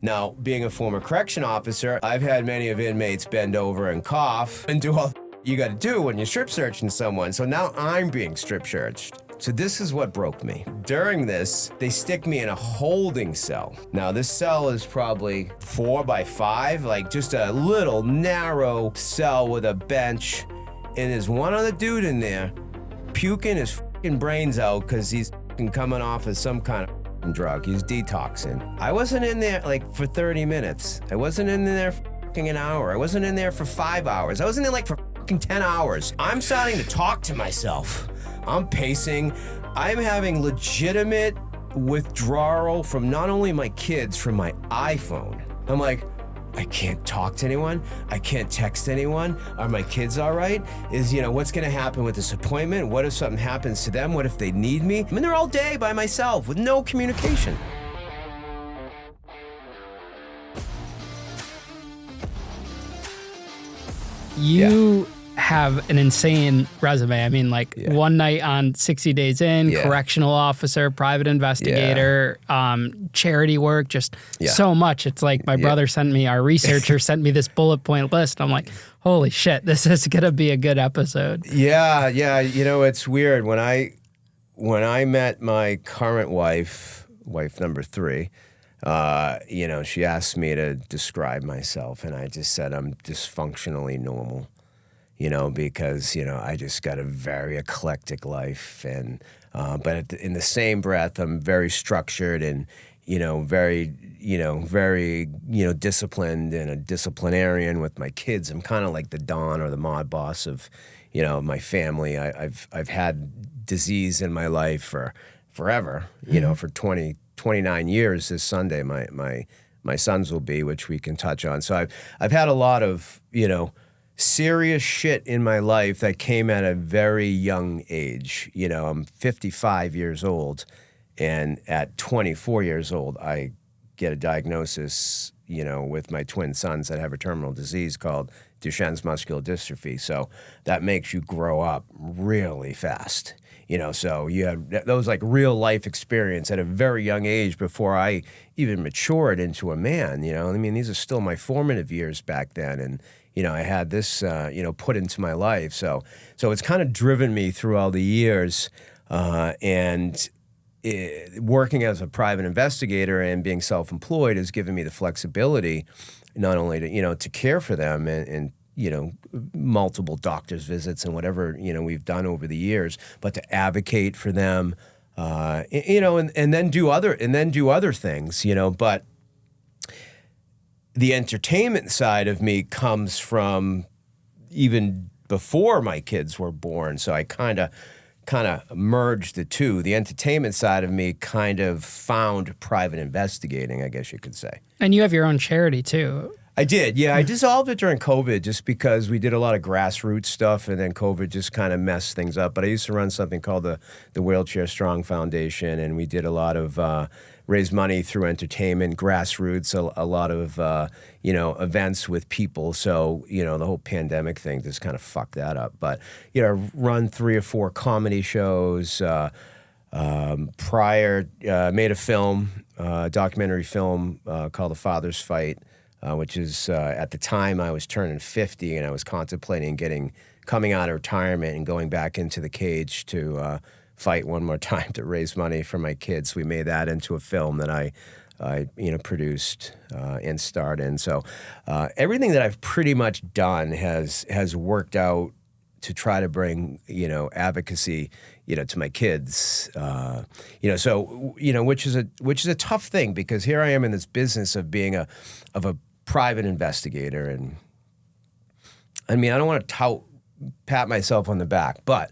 Now, being a former correction officer, I've had many of inmates bend over and cough and do all you got to do when you're strip searching someone. So now I'm being strip searched. So this is what broke me. During this, they stick me in a holding cell. Now this cell is probably 4 by 5, like just a little narrow cell with a bench. And there's one other dude in there puking his fucking brains out because he's fucking coming off of some kind of fucking drug. He's detoxing. I wasn't in there like for 30 minutes. I wasn't in there for fucking an hour. I wasn't in there for 5 hours. I wasn't in like for fucking 10 hours. I'm starting to talk to myself. I'm pacing. I'm having legitimate withdrawal from not only my kids, from my iPhone. I'm like, I can't talk to anyone. I can't text anyone. Are my kids all right? What's gonna happen with this appointment? What if something happens to them? What if they need me? I'm in there all day by myself with no communication. You have an insane resume. I mean, one night on 60 Days In, correctional officer, private investigator, charity work, just so much. It's like my brother sent me, our researcher sent me this bullet point list. I'm like, holy shit, this is going to be a good episode. Yeah. It's weird. When I met my current wife number 3, she asked me to describe myself, and I just said I'm dysfunctionally normal. Because, I just got a very eclectic life. And, but in the same breath, I'm very structured and, very disciplined and a disciplinarian with my kids. I'm kind of like the Don or the mod boss of, my family. I've had disease in my life for forever, for 29 years this Sunday, my sons will be, which we can touch on. So I've had a lot of, serious shit in my life that came at a very young age. I'm 55 years old, and at 24 years old, I get a diagnosis, with my twin sons that have a terminal disease called Duchenne's muscular dystrophy. So that makes you grow up really fast. So you have those like real life experience at a very young age before I even matured into a man. These are still my formative years back then, and I had this, put into my life. So it's kind of driven me through all the years, and working as a private investigator and being self-employed has given me the flexibility, not only to, to care for them and multiple doctor's visits and whatever, we've done over the years, but to advocate for them, and then do other things, but the entertainment side of me comes from even before my kids were born. So I kind of merged the two. The entertainment side of me kind of found private investigating, I guess you could say. And you have your own charity too. I did, yeah. I dissolved it during COVID just because we did a lot of grassroots stuff, and then COVID just kind of messed things up. But I used to run something called the Wheelchair Strong Foundation, and we did a lot of raise money through entertainment, grassroots, a lot of events with people. So the whole pandemic thing just kind of fucked that up. But run 3 or 4 comedy shows. Prior, made a film, documentary film called The Father's Fight. Which is, at the time I was turning 50 and I was contemplating coming out of retirement and going back into the cage to fight one more time to raise money for my kids. We made that into a film that I produced and starred in. So everything that I've pretty much done has worked out to try to bring, advocacy, to my kids, which is a tough thing, because here I am in this business of being a private investigator. And I don't want to pat myself on the back, but,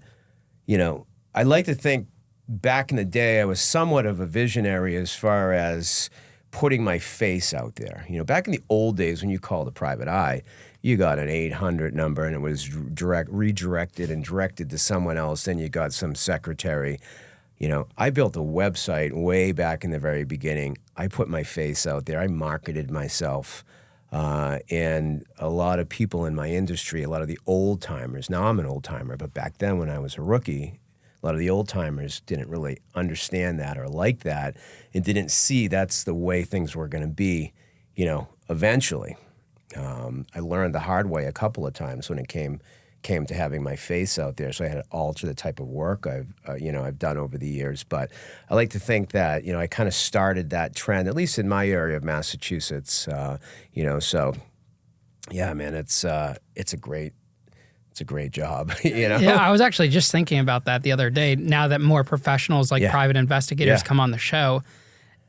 I like to think back in the day I was somewhat of a visionary as far as putting my face out there. Back in the old days when you called a private eye, you got an 800 number and it was redirected and directed to someone else. Then you got some secretary. I built a website way back in the very beginning. I put my face out there. I marketed myself. And a lot of people in my industry, a lot of the old timers, now I'm an old timer, but back then when I was a rookie, a lot of the old timers didn't really understand that or like that and didn't see that's the way things were going to be, eventually, I learned the hard way a couple of times when it came to having my face out there. So I had to alter the type of work I've done over the years. But I like to think that, I kind of started that trend, at least in my area of Massachusetts. So yeah, man, it's a great job. Yeah, I was actually just thinking about that the other day. Now that more professionals like private investigators come on the show,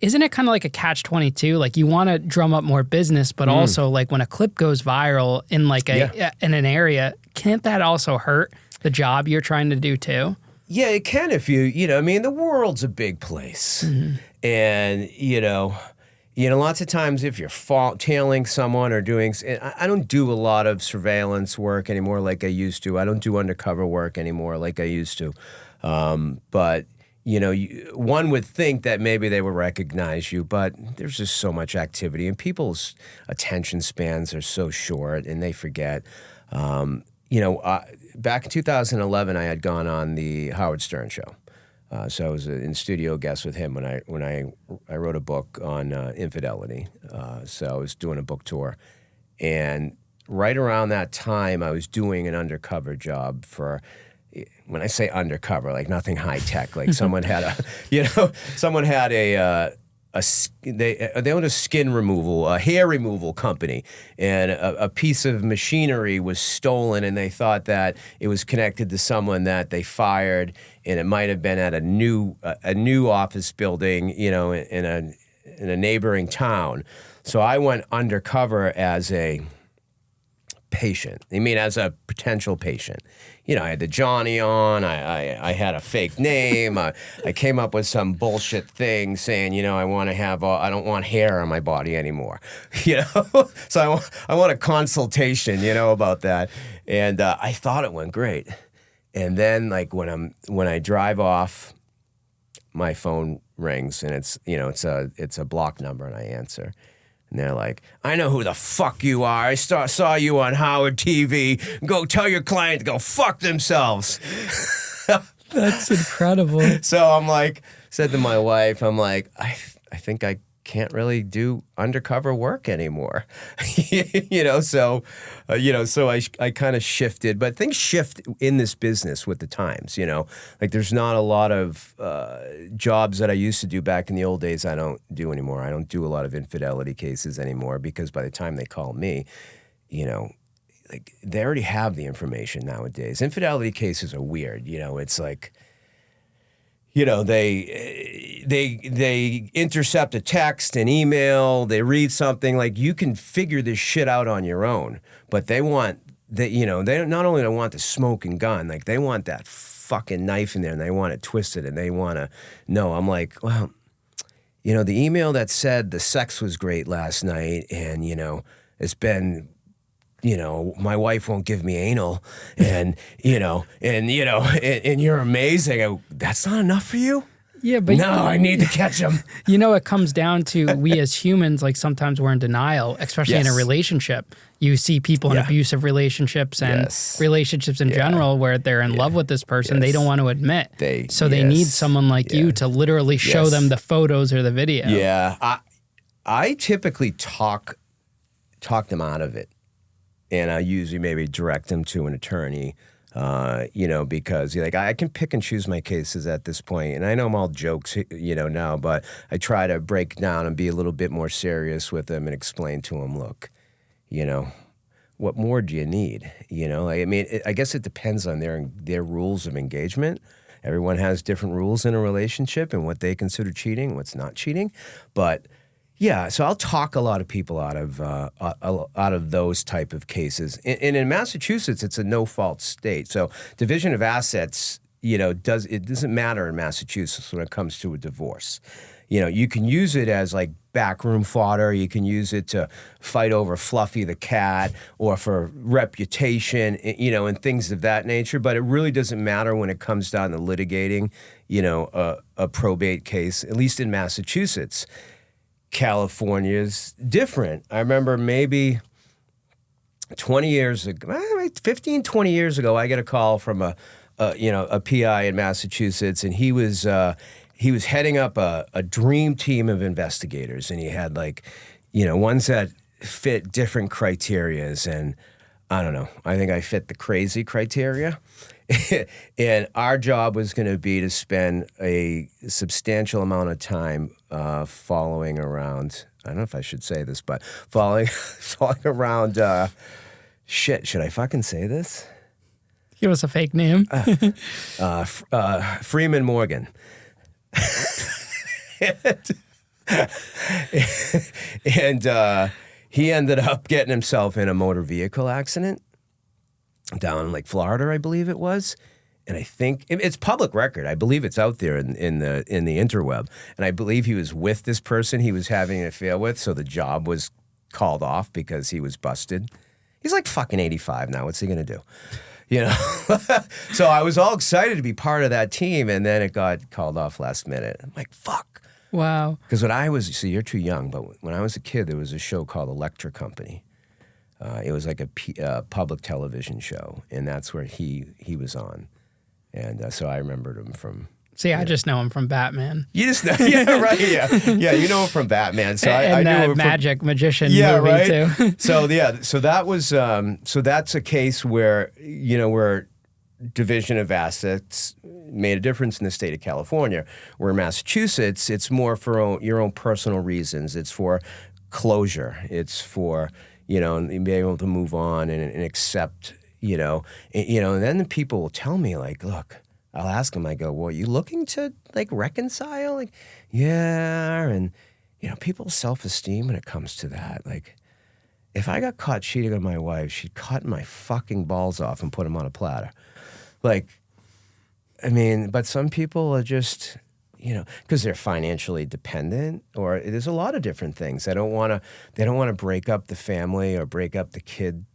isn't it kind of like a catch-22? Like you want to drum up more business, but also like when a clip goes viral in like in an area, can't that also hurt the job you're trying to do too? Yeah, it can if the world's a big place. And, lots of times if you're tailing someone or doing, I don't do a lot of surveillance work anymore like I used to. I don't do undercover work anymore like I used to. But one would think that maybe they would recognize you, but there's just so much activity, and people's attention spans are so short, and they forget. Back in 2011, I had gone on the Howard Stern show. So I was in studio guest with him when I wrote a book on Infidelity. So I was doing a book tour, and right around that time, I was doing an undercover job for. When I say undercover, like nothing high tech, like someone had they owned a skin removal, a hair removal company, and a piece of machinery was stolen, and they thought that it was connected to someone that they fired, and it might have been at a new office building, in a neighboring town. So I went undercover as a patient. As a potential patient. I had the Johnny on. I had a fake name. I came up with some bullshit thing saying, I want to have. I don't want hair on my body anymore. So I want a consultation. About that. And I thought it went great. And then like when I drive off, my phone rings and it's a block number, and I answer. And they're like, I know who the fuck you are. I saw you on Howard TV. Go tell your client to go fuck themselves. That's incredible. So I'm like, said to my wife, I'm like, I think I can't really do undercover work anymore. So I kind of shifted. But things shift in this business with the times, Like there's not a lot of jobs that I used to do back in the old days I don't do anymore. I don't do a lot of infidelity cases anymore because by the time they call me, like they already have the information nowadays. Infidelity cases are weird. It's like, they intercept a text, an email, they read something. Like you can figure this shit out on your own, but they want they not only don't want the smoking gun, like they want that fucking knife in there, and they want it twisted, and they want to know. I'm like, well, the email that said the sex was great last night, and it's been. My wife won't give me anal, and you're amazing. That's not enough for you? Yeah, but no, I need to catch them. It comes down to we as humans, like sometimes we're in denial, especially in a relationship. You see people in abusive relationships and relationships in general where they're in love with this person. They don't want to admit. They need someone like you to literally show them the photos or the video. Yeah, I typically talk them out of it. And I usually maybe direct them to an attorney, because I can pick and choose my cases at this point. And I know I'm all jokes, now, but I try to break down and be a little bit more serious with them and explain to them, look, what more do you need? I guess it depends on their rules of engagement. Everyone has different rules in a relationship and what they consider cheating, what's not cheating. But yeah, so I'll talk a lot of people out of those type of cases. And in Massachusetts, it's a no-fault state. So division of assets, it doesn't matter in Massachusetts when it comes to a divorce. You can use it as like backroom fodder. You can use it to fight over Fluffy the cat or for reputation, and things of that nature. But it really doesn't matter when it comes down to litigating, a probate case, at least in Massachusetts. California's different. I remember maybe 20 years ago, 15, 20 years ago, I get a call from a PI in Massachusetts, and he was heading up a dream team of investigators, and he had like, ones that fit different criterias. And I don't know, I think I fit the crazy criteria. And our job was going to be to spend a substantial amount of time following around. I don't know if I should say this, but following around. Shit, should I fucking say this? Give us a fake name. Freeman Morgan. and he ended up getting himself in a motor vehicle accident down in like Florida, I believe it was. And I think it's public record. I believe it's out there in the interweb. And I believe he was with this person he was having an affair with, so the job was called off because he was busted. He's like fucking 85 now. What's he gonna do? So I was all excited to be part of that team, and then it got called off last minute. I'm like, fuck. Wow. Because when I was, so you're too young, but when I was a kid, there was a show called Electric Company. It was like a public television show, and that's where he was on. And so I remembered him from... See, I just know him from Batman. You just know, yeah, right, yeah. Yeah, you know him from Batman. So I knew him from magician yeah, movie, right? too. So that was, so that's a case where, where division of assets made a difference in the state of California. Where in Massachusetts, it's more for your own personal reasons. It's for closure. It's for, being able to move on and accept, and then the people will tell me, like, look, I'll ask them, I go, well, are you looking to, like, reconcile? Like, yeah, and, people's self-esteem when it comes to that. Like, if I got caught cheating on my wife, she'd cut my fucking balls off and put them on a platter. Like, I mean, but some people are just, because they're financially dependent, or there's a lot of different things. They don't want to break up the family or break up the kids,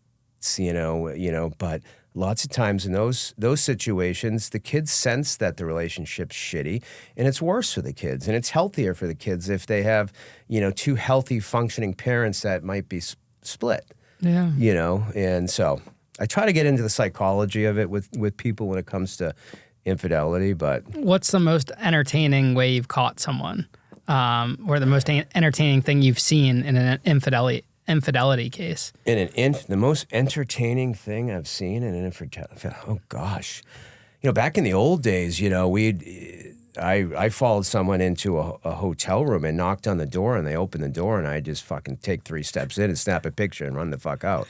but lots of times in those situations, the kids sense that the relationship's shitty, and it's worse for the kids, and it's healthier for the kids if they have, two healthy, functioning parents that might be split. Yeah. And so I try to get into the psychology of it with people when it comes to infidelity. But what's the most entertaining way you've caught someone, or the most entertaining thing you've seen in an infidelity case? The most entertaining thing I've seen in an infidelity, oh gosh, back in the old days, I followed someone into a hotel room and knocked on the door, and they opened the door, and I just fucking take 3 steps in and snap a picture and run the fuck out.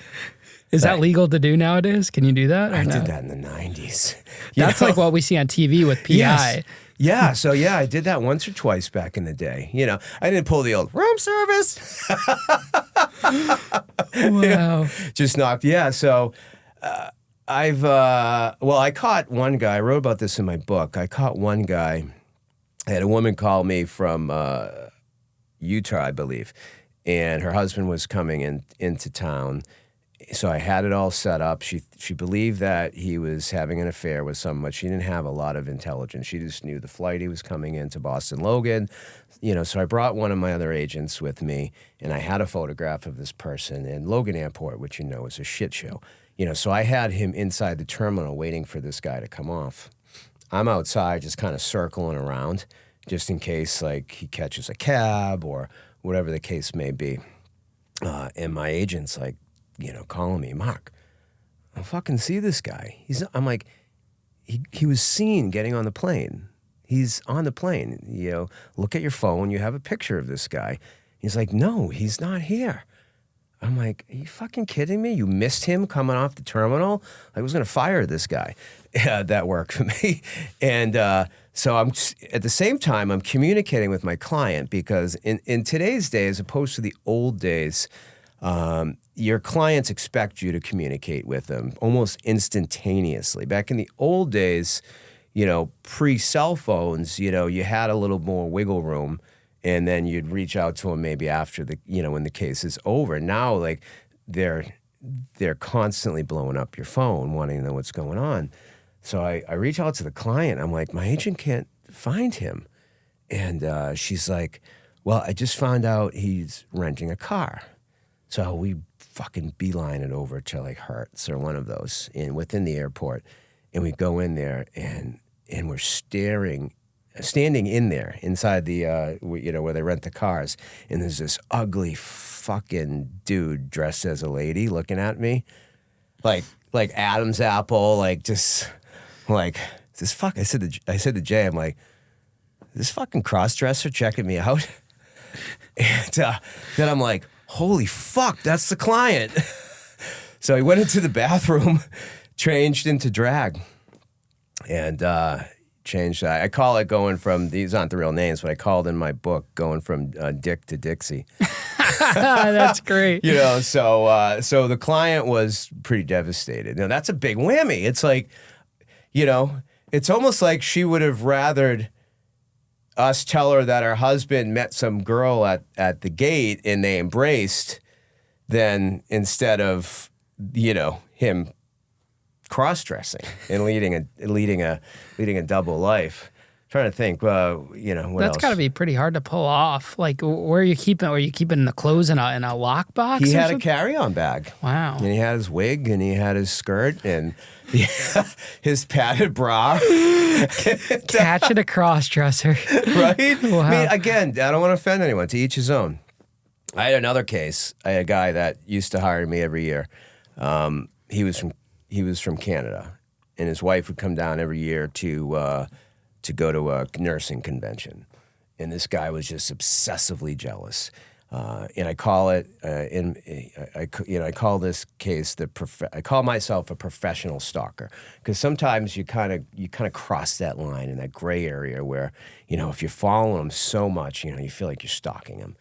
Is that legal to do nowadays? Can you do that? I did that in the 90s. That's like what we see on TV with PI. Yes. Yeah, so I did that once or twice back in the day. I didn't pull the old room service. Wow. Just knocked. Yeah, so I caught one guy. I wrote about this in my book. I caught one guy. I had a woman call me from Utah, I believe, and her husband was coming into town. So I had it all set up. She believed that he was having an affair with someone, but she didn't have a lot of intelligence. She just knew the flight he was coming into Boston Logan. So I brought one of my other agents with me, and I had a photograph of this person in Logan Airport, which is a shit show. So I had him inside the terminal waiting for this guy to come off. I'm outside just kind of circling around just in case, like, he catches a cab or whatever the case may be. And my agent's like, calling me, Mark, I fucking see this guy. I'm like, he was seen getting on the plane. He's on the plane. Look at your phone. You have a picture of this guy. He's like, no, he's not here. I'm like, are you fucking kidding me? You missed him coming off the terminal? I was going to fire this guy that worked for me. And so I'm at the same time, I'm communicating with my client because in today's day, as opposed to the old days, your clients expect you to communicate with them almost instantaneously. Back in the old days, pre-cell phones, you had a little more wiggle room, and then you'd reach out to them maybe after when the case is over. Now, like, they're constantly blowing up your phone, wanting to know what's going on. So I reach out to the client. I'm like, my agent can't find him. And she's like, well, I just found out he's renting a car. So we fucking beeline it over to like Hertz or one of those within the airport. And we go in there and we're staring standing in there inside the where they rent the cars, and there's this ugly fucking dude dressed as a lady looking at me, like Adam's apple, like just like this fuck. I said to Jay, I'm like, this fucking cross-dresser checking me out, and then I'm like, holy fuck, that's the client. So he went into the bathroom, changed into drag, and changed. I call it going from, these aren't the real names, but I called in my book going from Dick to Dixie. That's great. So the client was pretty devastated. Now that's a big whammy. It's like, it's almost like she would have rathered us tell her that her husband met some girl at the gate and they embraced, than instead of, him cross-dressing and leading a double life. I'm trying to think, what That's got to be pretty hard to pull off. Like, where are you keeping? Are you keeping the clothes in a lockbox? He had a carry-on bag. Wow. And he had his wig, and he had his skirt, and his padded bra. Catching a cross-dresser. Right? Wow. I mean, again, I don't want to offend anyone. To each his own. I had another case. I had a guy that used to hire me every year. He was from Canada, and his wife would come down every year to go to a nursing convention, and this guy was just obsessively jealous. And I call it, I call this case I call myself a professional stalker, because sometimes you kind of cross that line in that gray area where, if you're following him so much, you feel like you're stalking him.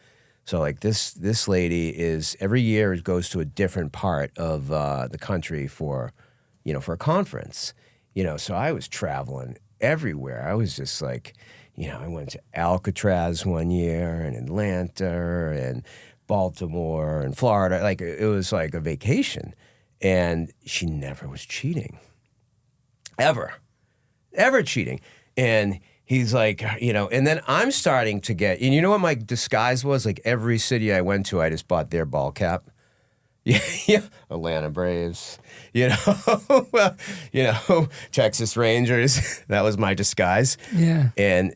So like this lady is, every year goes to a different part of the country for a conference. So I was traveling everywhere. I was just like, I went to Alcatraz one year, and Atlanta, and Baltimore, and Florida. Like, it was like a vacation. And she never was cheating. Ever cheating. And he's like, and then I'm starting to get, and you know what my disguise was? Like, every city I went to, I just bought their ball cap. Yeah, Atlanta Braves, Texas Rangers. That was my disguise. Yeah. And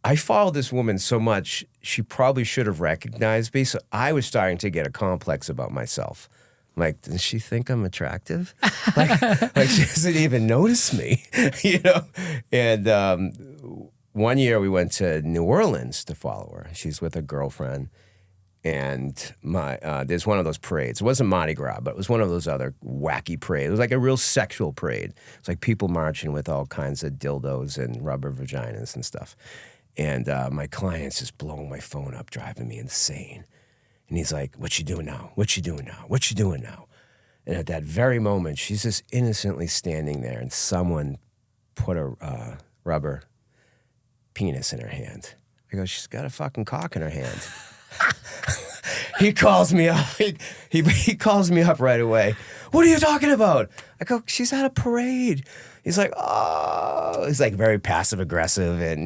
I followed this woman so much, she probably should have recognized me. So I was starting to get a complex about myself. I'm like, does she think I'm attractive? like she doesn't even notice me, And one year we went to New Orleans to follow her. She's with a girlfriend. And there's one of those parades. It wasn't Mardi Gras, but it was one of those other wacky parades. It was like a real sexual parade. It's like people marching with all kinds of dildos and rubber vaginas and stuff. And my client's just blowing my phone up, driving me insane. And he's like, what you doing now? What you doing now? What you doing now? And at that very moment, she's just innocently standing there, and someone put a rubber penis in her hand. I go, she's got a fucking cock in her hand. He calls me up. He calls me up right away. What are you talking about? I go, she's at a parade. He's like, oh. He's like very passive aggressive, and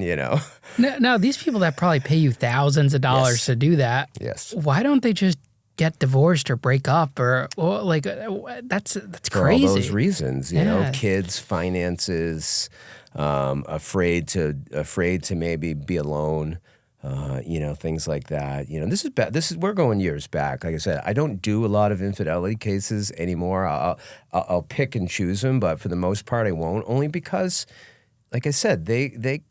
Now, these people that probably pay you thousands of dollars to do that. Yes. Why don't they just get divorced or break up or like that's crazy. For all those reasons, kids, finances, afraid to maybe be alone. Things like that. This is we're going years back. Like I said, I don't do a lot of infidelity cases anymore. I'll pick and choose them, but for the most part, I won't. Only because, like I said, they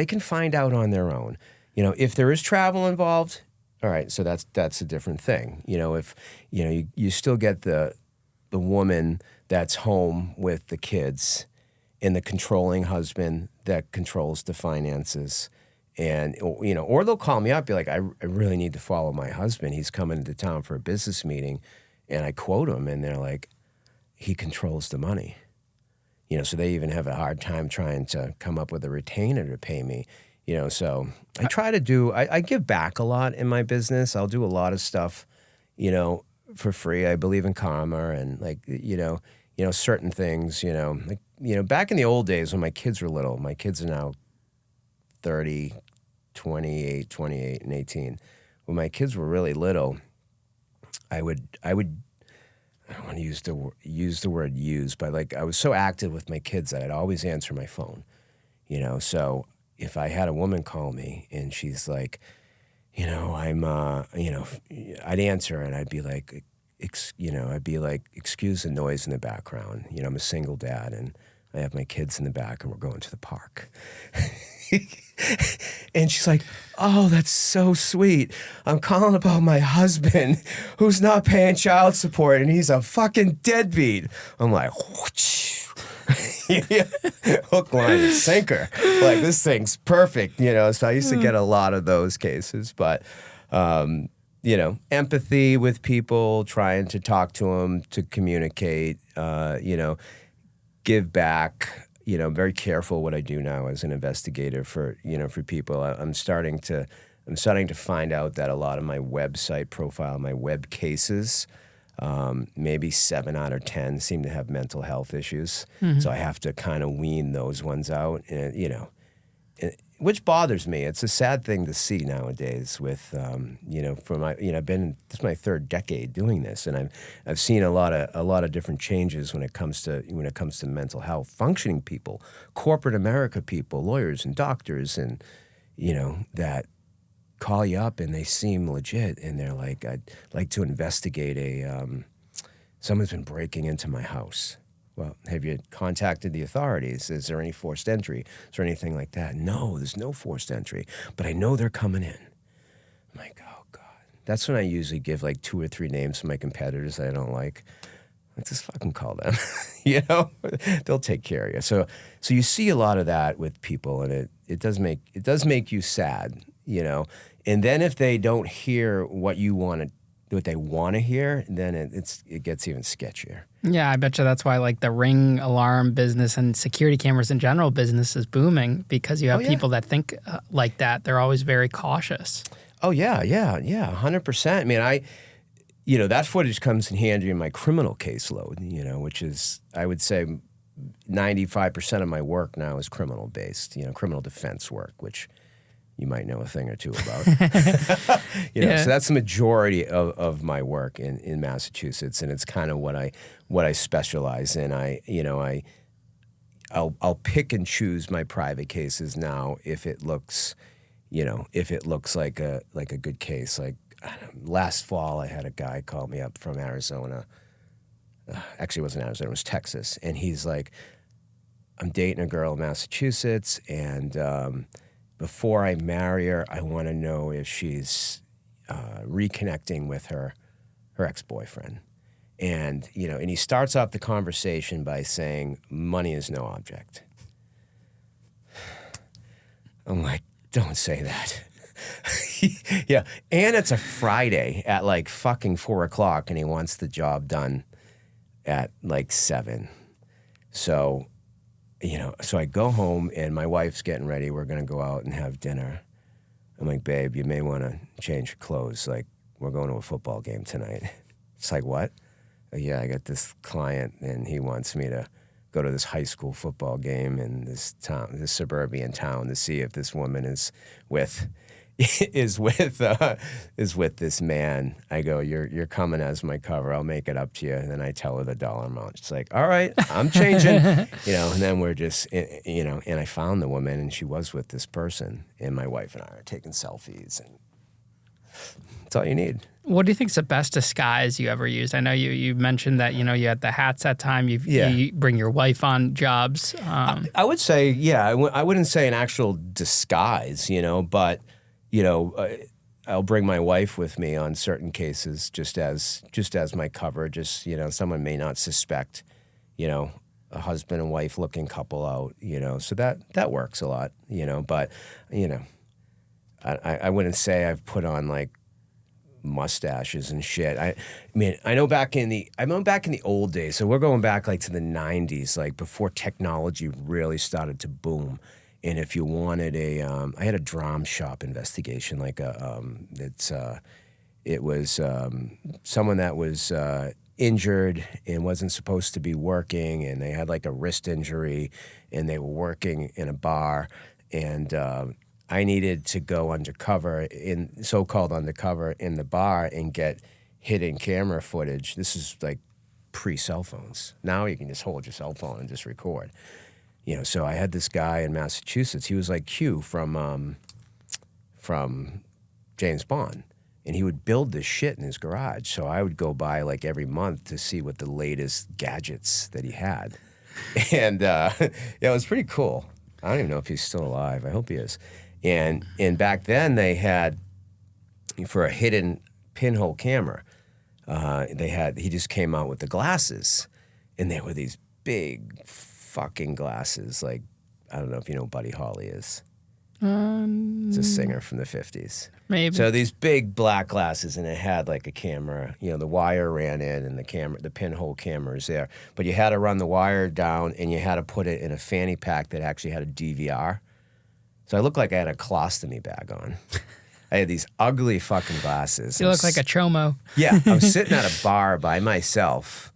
can find out on their own. If there is travel involved, all right. So that's a different thing. If you still get the woman that's home with the kids, and the controlling husband that controls the finances. And, or they'll call me up, be like, I really need to follow my husband. He's coming into town for a business meeting. And I quote him, and they're like, he controls the money. So they even have a hard time trying to come up with a retainer to pay me. So I try to I give back a lot in my business. I'll do a lot of stuff, for free. I believe in karma, and certain things, back in the old days when my kids were little. My kids are now 30, 28, and 18. When my kids were really little, I don't want to use the word use, but like I was so active with my kids that I'd always answer my phone, So if I had a woman call me and she's like, I'm, I'd answer and I'd be like, excuse the noise in the background. I'm a single dad and I have my kids in the back and we're going to the park. And she's like, oh, that's so sweet. I'm calling about my husband who's not paying child support and he's a fucking deadbeat. I'm like, hook, line, and sinker. Like, this thing's perfect, So I used to get a lot of those cases. But, empathy with people, trying to talk to them, to communicate, give back. I'm very careful what I do now as an investigator for people. I'm starting to find out that a lot of my website profile, my web cases, maybe 7 out of 10 seem to have mental health issues. Mm-hmm. So I have to kind of wean those ones out, which bothers me. It's a sad thing to see nowadays with, I've been, this is my 3rd decade doing this, and I've seen a lot of different changes when it comes to mental health, functioning people, corporate America people, lawyers and doctors, and, that call you up and they seem legit and they're like, I'd like to investigate someone's been breaking into my house. Well, have you contacted the authorities? Is there any forced entry? Is there anything like that? No, there's no forced entry, but I know they're coming in. I'm like, oh God. That's when I usually give like 2 or 3 names to my competitors that I don't like. I just fucking call them, they'll take care of you. So you see a lot of that with people, and it does make you sad, And then if they don't hear what they want to hear, then it gets even sketchier. Yeah, I bet you that's why like the Ring alarm business and security cameras in general business is booming, because you have people that think like that. They're always very cautious. Oh yeah, 100%. I mean, that footage comes in handy in my criminal caseload, which is, I would say, 95% of my work now is criminal based, criminal defense work, which you might know a thing or two about. So that's the majority of my work in Massachusetts, and it's kind of what I specialize in. I'll pick and choose my private cases now if it looks like a good case. Like last fall, I had a guy call me up from Arizona. Actually, it wasn't Arizona; it was Texas, and he's like, "I'm dating a girl in Massachusetts, and before I marry her, I want to know if she's reconnecting with her ex-boyfriend." And, and he starts off the conversation by saying, money is no object. I'm like, don't say that. Yeah. And it's a Friday at like fucking 4:00, and he wants the job done at like 7. So I go home and my wife's getting ready. We're going to go out and have dinner. I'm like, babe, you may want to change your clothes. Like, we're going to a football game tonight. It's like, what? Yeah, I got this client and he wants me to go to this high school football game in this suburban town to see if this woman is with this man. I go, you're coming as my cover. I'll make it up to you. And then I tell her the dollar amount. She's like, all right, I'm changing. And then we're just, and I found the woman and she was with this person. And my wife and I are taking selfies, and that's all you need. What do you think is the best disguise you ever used? I know you mentioned that, you had the hats that time. You bring your wife on jobs. I would say, I wouldn't say an actual disguise, but I'll bring my wife with me on certain cases just as my cover. Just, someone may not suspect, a husband and wife looking couple out, so that works a lot, but, I wouldn't say I've put on like mustaches and shit. I mean, I know back in the old days, so we're going back like to the 90s, like before technology really started to boom. And if you wanted I had a drum shop investigation, like it was someone that was injured and wasn't supposed to be working, and they had like a wrist injury, and they were working in a bar, and I needed to go so-called undercover in the bar and get hidden camera footage. This is like pre-cell phones. Now you can just hold your cell phone and just record. So I had this guy in Massachusetts. He was like Q from James Bond. And he would build this shit in his garage. So I would go by like every month to see what the latest gadgets that he had. And it was pretty cool. I don't even know if he's still alive. I hope he is. And back then they had, for a hidden pinhole camera, he just came out with the glasses. And they were these big fucking glasses. Like, I don't know if you know who Buddy Holly is. It's a singer from the 50s. Maybe. So these big black glasses, and it had like a camera. The wire ran in, and the pinhole camera is there. But you had to run the wire down, and you had to put it in a fanny pack that actually had a DVR. So I looked like I had a colostomy bag on. I had these ugly fucking glasses. You look like a chomo. Yeah, I'm sitting at a bar by myself.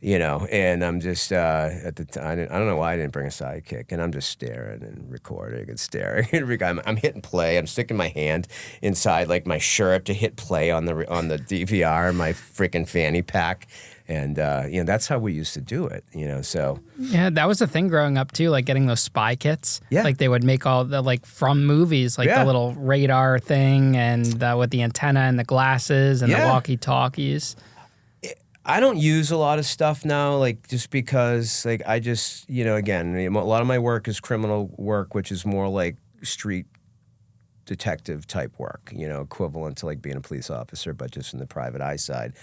And I'm just, at the time, I don't know why I didn't bring a sidekick, and I'm just staring and recording and staring. I'm hitting play. I'm sticking my hand inside, like, my shirt to hit play on the DVR, my freaking fanny pack. And, that's how we used to do it, so. Yeah, that was the thing growing up, too, like getting those spy kits. Yeah. Like, they would make all the, like, from movies, like the little radar thing and with the antenna and the glasses and the walkie-talkies. I don't use a lot of stuff now, like, just because, like, I just, again, a lot of my work is criminal work, which is more like street detective type work, equivalent to, like, being a police officer, but just from the private eye side.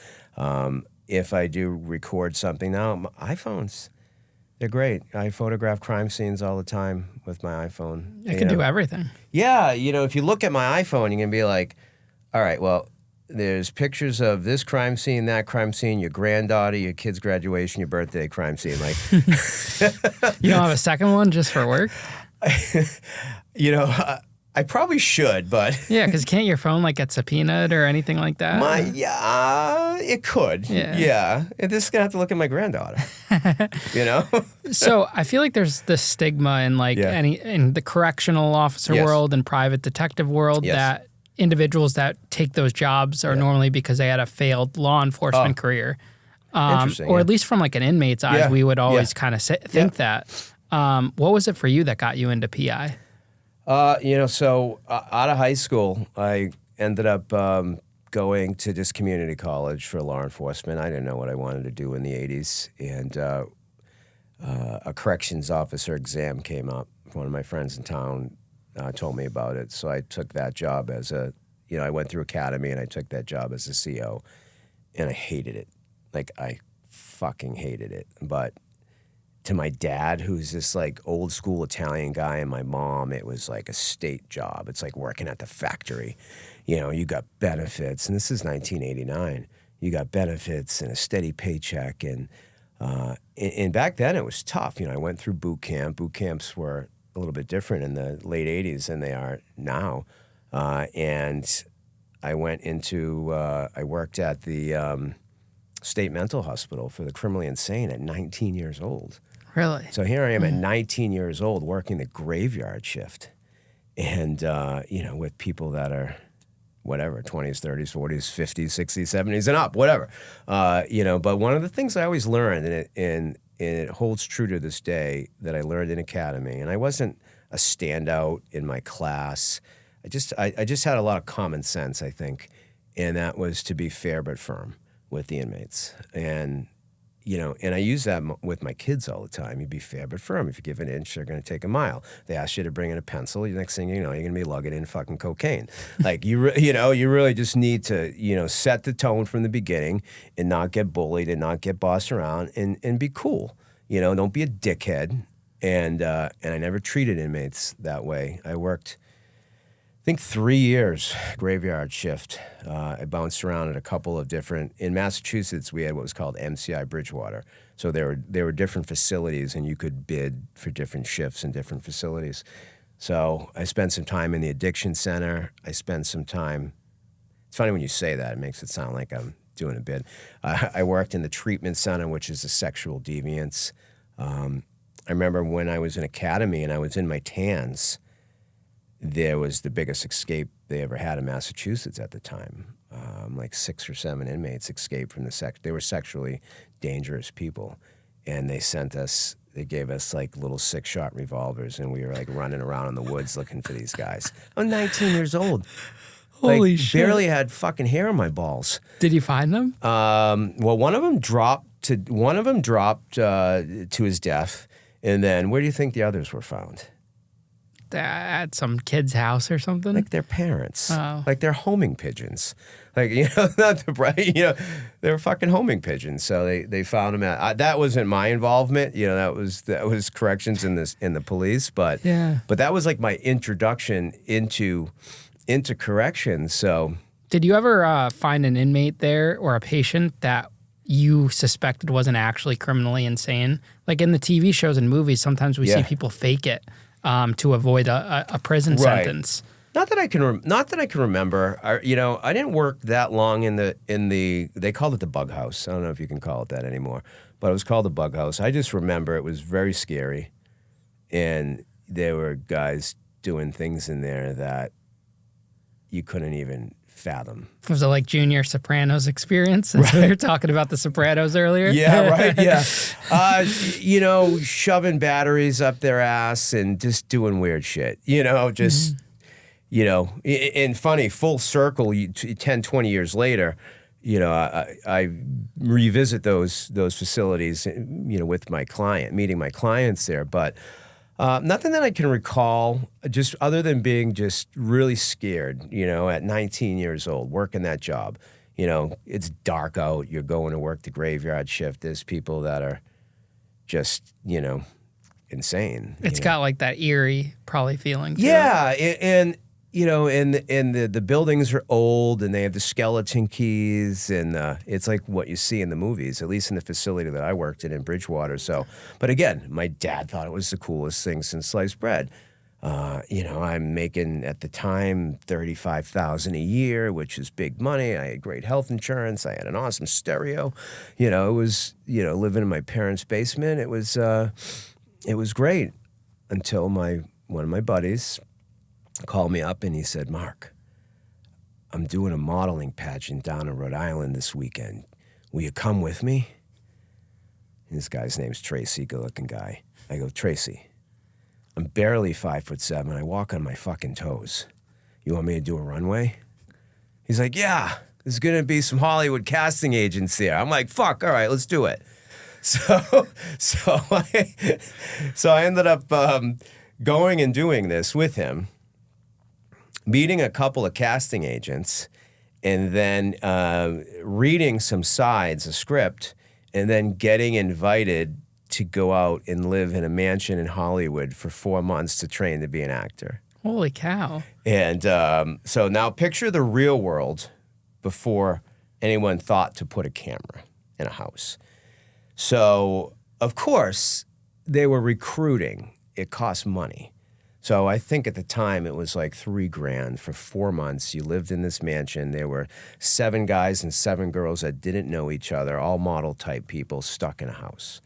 If I do record something now, my iPhones, they're great. I photograph crime scenes all the time with my iPhone. It can do everything. Yeah, if you look at my iPhone, you can be like, all right, well, there's pictures of this crime scene, that crime scene, your granddaughter, your kid's graduation, your birthday crime scene. Like, you don't have a second one just for work? I probably should, but yeah, because can't your phone like get subpoenaed or anything like that? It could. Yeah. This is gonna have to look at my granddaughter. So I feel like there's this stigma in in the correctional officer world and private detective world that individuals that take those jobs are normally because they had a failed law enforcement career. Or at least from like an inmate's eyes, we would always kind of think that. What was it for you that got you into PI? So out of high school, I ended up going to this community college for law enforcement. I didn't know what I wanted to do in the 80s. And a corrections officer exam came up. One of my friends in town told me about it. So I took that job as I went through academy and I took that job as a CO. And I hated it. Like, I fucking hated it. But to my dad, who's this like old school Italian guy, and my mom, it was like a state job. It's like working at the factory. You got benefits, and this is 1989. You got benefits and a steady paycheck, and back then it was tough. I went through boot camp. Boot camps were a little bit different in the late 80s than they are now. And I went into, I worked at the state mental hospital for the criminally insane at 19 years old. Really? So here I am at 19 years old working the graveyard shift. And, with people that are, whatever, 20s, 30s, 40s, 50s, 60s, 70s, and up, whatever. But one of the things I always learned, and it holds true to this day, that I learned in academy, and I wasn't a standout in my class. I just had a lot of common sense, I think, and that was to be fair but firm with the inmates. And I use that with my kids all the time. You be fair but firm. If you give an inch, they're going to take a mile. They ask you to bring in a pencil. The next thing you know, you're going to be lugging in fucking cocaine. Like, you really just need to, set the tone from the beginning and not get bullied and not get bossed around and be cool. Don't be a dickhead. And I never treated inmates that way. I worked, I think, 3 years graveyard shift. I bounced around at a couple of different. In Massachusetts, we had what was called MCI Bridgewater. So there were different facilities, and you could bid for different shifts in different facilities. So I spent some time in the addiction center. I spent some time. It's funny when you say that; it makes it sound like I'm doing a bid. I worked in the treatment center, which is the sexual deviance. I remember when I was in academy and I was in my tans. There was the biggest escape they ever had in Massachusetts at the time. Like 6 or 7 inmates escaped from the they were sexually dangerous people, and they sent us they gave us like little 6-shot revolvers, and we were like running around in the woods looking for these guys. I'm 19 years old. Holy shit. Barely had fucking hair on my balls. Did you find them? Well, one of them dropped to his death, and then where do you think the others were found? At some kid's house or something? Like their parents. Oh. Like they're homing pigeons. Like, not the bright, they were fucking homing pigeons. So they found them that wasn't my involvement. That was corrections in the police. But that was like my introduction into corrections. So did you ever find an inmate there or a patient that you suspected wasn't actually criminally insane? Like in the TV shows and movies, sometimes we see people fake it to avoid a prison sentence. Not that I can remember. I didn't work that long in the. They called it the bug house. I don't know if you can call it that anymore, but it was called the bug house. I just remember it was very scary, and there were guys doing things in there that you couldn't even fathom. Was it like Junior Sopranos experience? Since we were talking about the Sopranos earlier. Yeah, right. Yeah, shoving batteries up their ass and just doing weird shit. And funny, full circle, 10, 20 years later, I revisit those facilities, with my client, meeting my clients there, but nothing that I can recall, just other than being just really scared, at 19 years old, working that job. It's dark out, you're going to work the graveyard shift, there's people that are just, insane. It's got like that eerie probably feeling to it. And the buildings are old, and they have the skeleton keys, and it's like what you see in the movies, at least in the facility that I worked in Bridgewater. So, but again, my dad thought it was the coolest thing since sliced bread. I'm making at the time $35,000 a year, which is big money. I had great health insurance. I had an awesome stereo. It was living in my parents' basement. It was great until one of my buddies called me up and he said, "Mark, I'm doing a modeling pageant down in Rhode Island this weekend. Will you come with me?" And this guy's name's Tracy, good-looking guy. I go, "Tracy, I'm barely 5'7". I walk on my fucking toes. You want me to do a runway?" He's like, "Yeah, there's going to be some Hollywood casting agents there." I'm like, "Fuck, all right, let's do it." So I ended up going and doing this with him, meeting a couple of casting agents, and then reading some sides, a script, and then getting invited to go out and live in a mansion in Hollywood for 4 months to train to be an actor. Holy cow. And so now picture the real world before anyone thought to put a camera in a house. So, of course, they were recruiting. It cost money. So I think at the time it was like $3,000 for 4 months. You lived in this mansion. There were 7 guys and 7 girls that didn't know each other, all model type people stuck in a house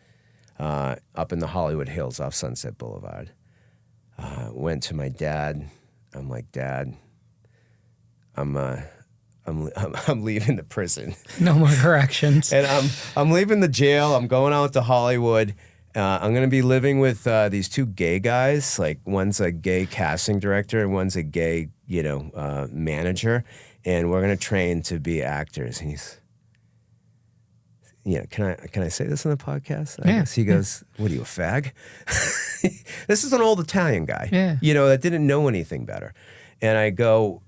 up in the Hollywood Hills off Sunset Boulevard. Went to my dad. I'm like, "Dad, I'm leaving the prison. No more corrections." And I'm leaving the jail. I'm going out to Hollywood. I'm going to be living with these 2 gay guys. Like, one's a gay casting director and one's a gay, manager. And we're going to train to be actors. And he's, can I say this on the podcast? I guess. He goes, "What are you, a fag?" This is an old Italian guy, that didn't know anything better. And I go,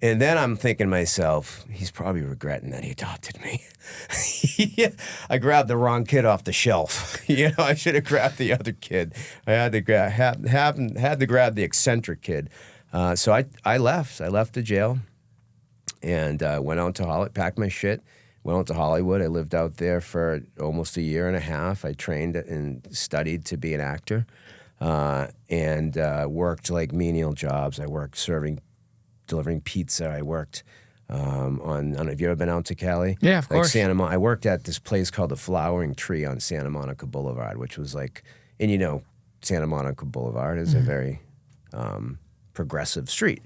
and then I'm thinking to myself, he's probably regretting that he adopted me. I grabbed the wrong kid off the shelf. I should have grabbed the other kid. I had to grab the eccentric kid. So I left. I left the jail and went out to Hollywood, packed my shit, went out to Hollywood. I lived out there for almost a year and a half. I trained and studied to be an actor and worked like menial jobs. I worked delivering pizza. I worked I don't know, have you ever been out to Cali? Yeah, of course. I worked at this place called the Flowering Tree on Santa Monica Boulevard, which was like, and Santa Monica Boulevard is a very progressive street.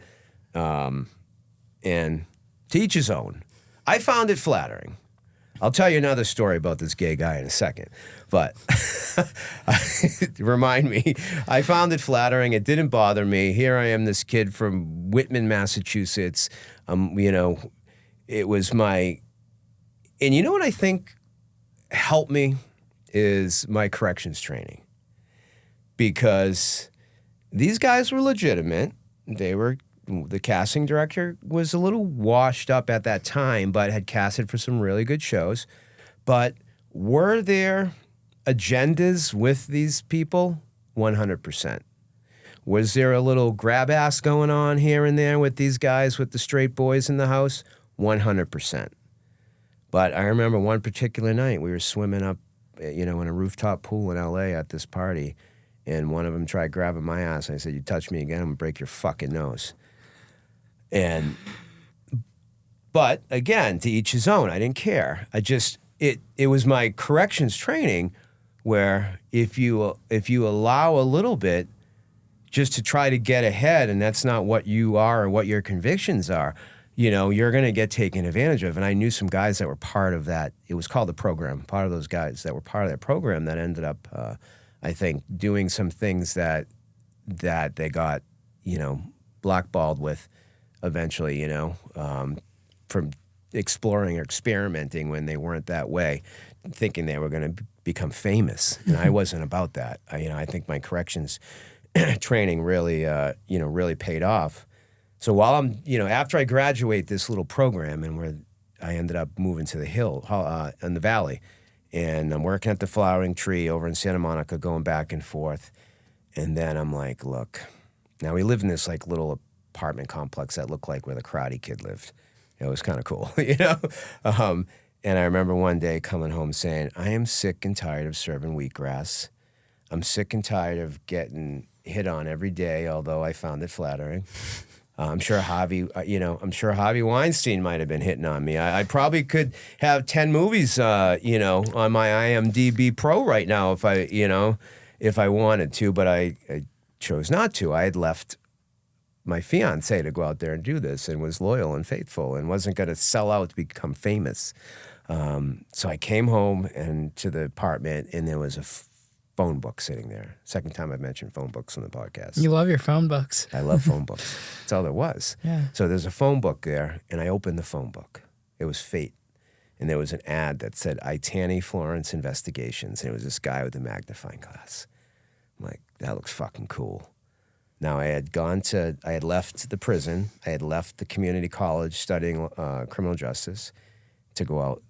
And to each his own. I found it flattering. I'll tell you another story about this gay guy in a second. But remind me, I found it flattering. It didn't bother me. Here I am, this kid from Whitman, Massachusetts. You know, it was my... And you know what I think helped me is my corrections training. Because these guys were legitimate. The casting director was a little washed up at that time, but had casted for some really good shows. But were there agendas with these people? 100%. Was there a little grab ass going on here and there with these guys, with the straight boys in the house? 100%. But I remember one particular night we were swimming up, in a rooftop pool in L.A. at this party, and one of them tried grabbing my ass, and I said, "You touch me again, I'm gonna break your fucking nose." But again, to each his own. I didn't care. It was my corrections training where if you allow a little bit just to try to get ahead, and that's not what you are or what your convictions are, you're going to get taken advantage of. And I knew some guys that were part of that. It was called the program. Part of those guys that were part of that program that ended up, I think, doing some things that they got, blackballed with eventually, from exploring or experimenting when they weren't that way, thinking they were going to become famous. And I wasn't about that. I think my corrections training really, really paid off. So while I'm, after I graduate this little program, and I ended up moving to the hill, in the valley, and I'm working at the Flowering Tree over in Santa Monica, going back and forth. And then I'm like, look, now we live in this like little apartment complex that looked like where the Karate Kid lived. It was kind of cool, And I remember one day coming home saying, I am sick and tired of serving wheatgrass. I'm sick and tired of getting hit on every day, although I found it flattering. I'm sure Harvey Weinstein might have been hitting on me. I probably could have 10 movies, on my IMDb Pro right now if I wanted to, but I chose not to. I had left my fiance to go out there and do this, and was loyal and faithful, and wasn't going to sell out to become famous. So I came home and to the apartment, and there was a phone book sitting there. Second time I've mentioned phone books on the podcast. You love your phone books. I love phone books. That's all there was. Yeah. So there's a phone book there, and I opened the phone book. It was fate. And there was an ad that said, Itani Florence Investigations. And it was this guy with a magnifying glass. I'm like, that looks fucking cool. Now, I had left the prison. I had left the community college studying criminal justice to go out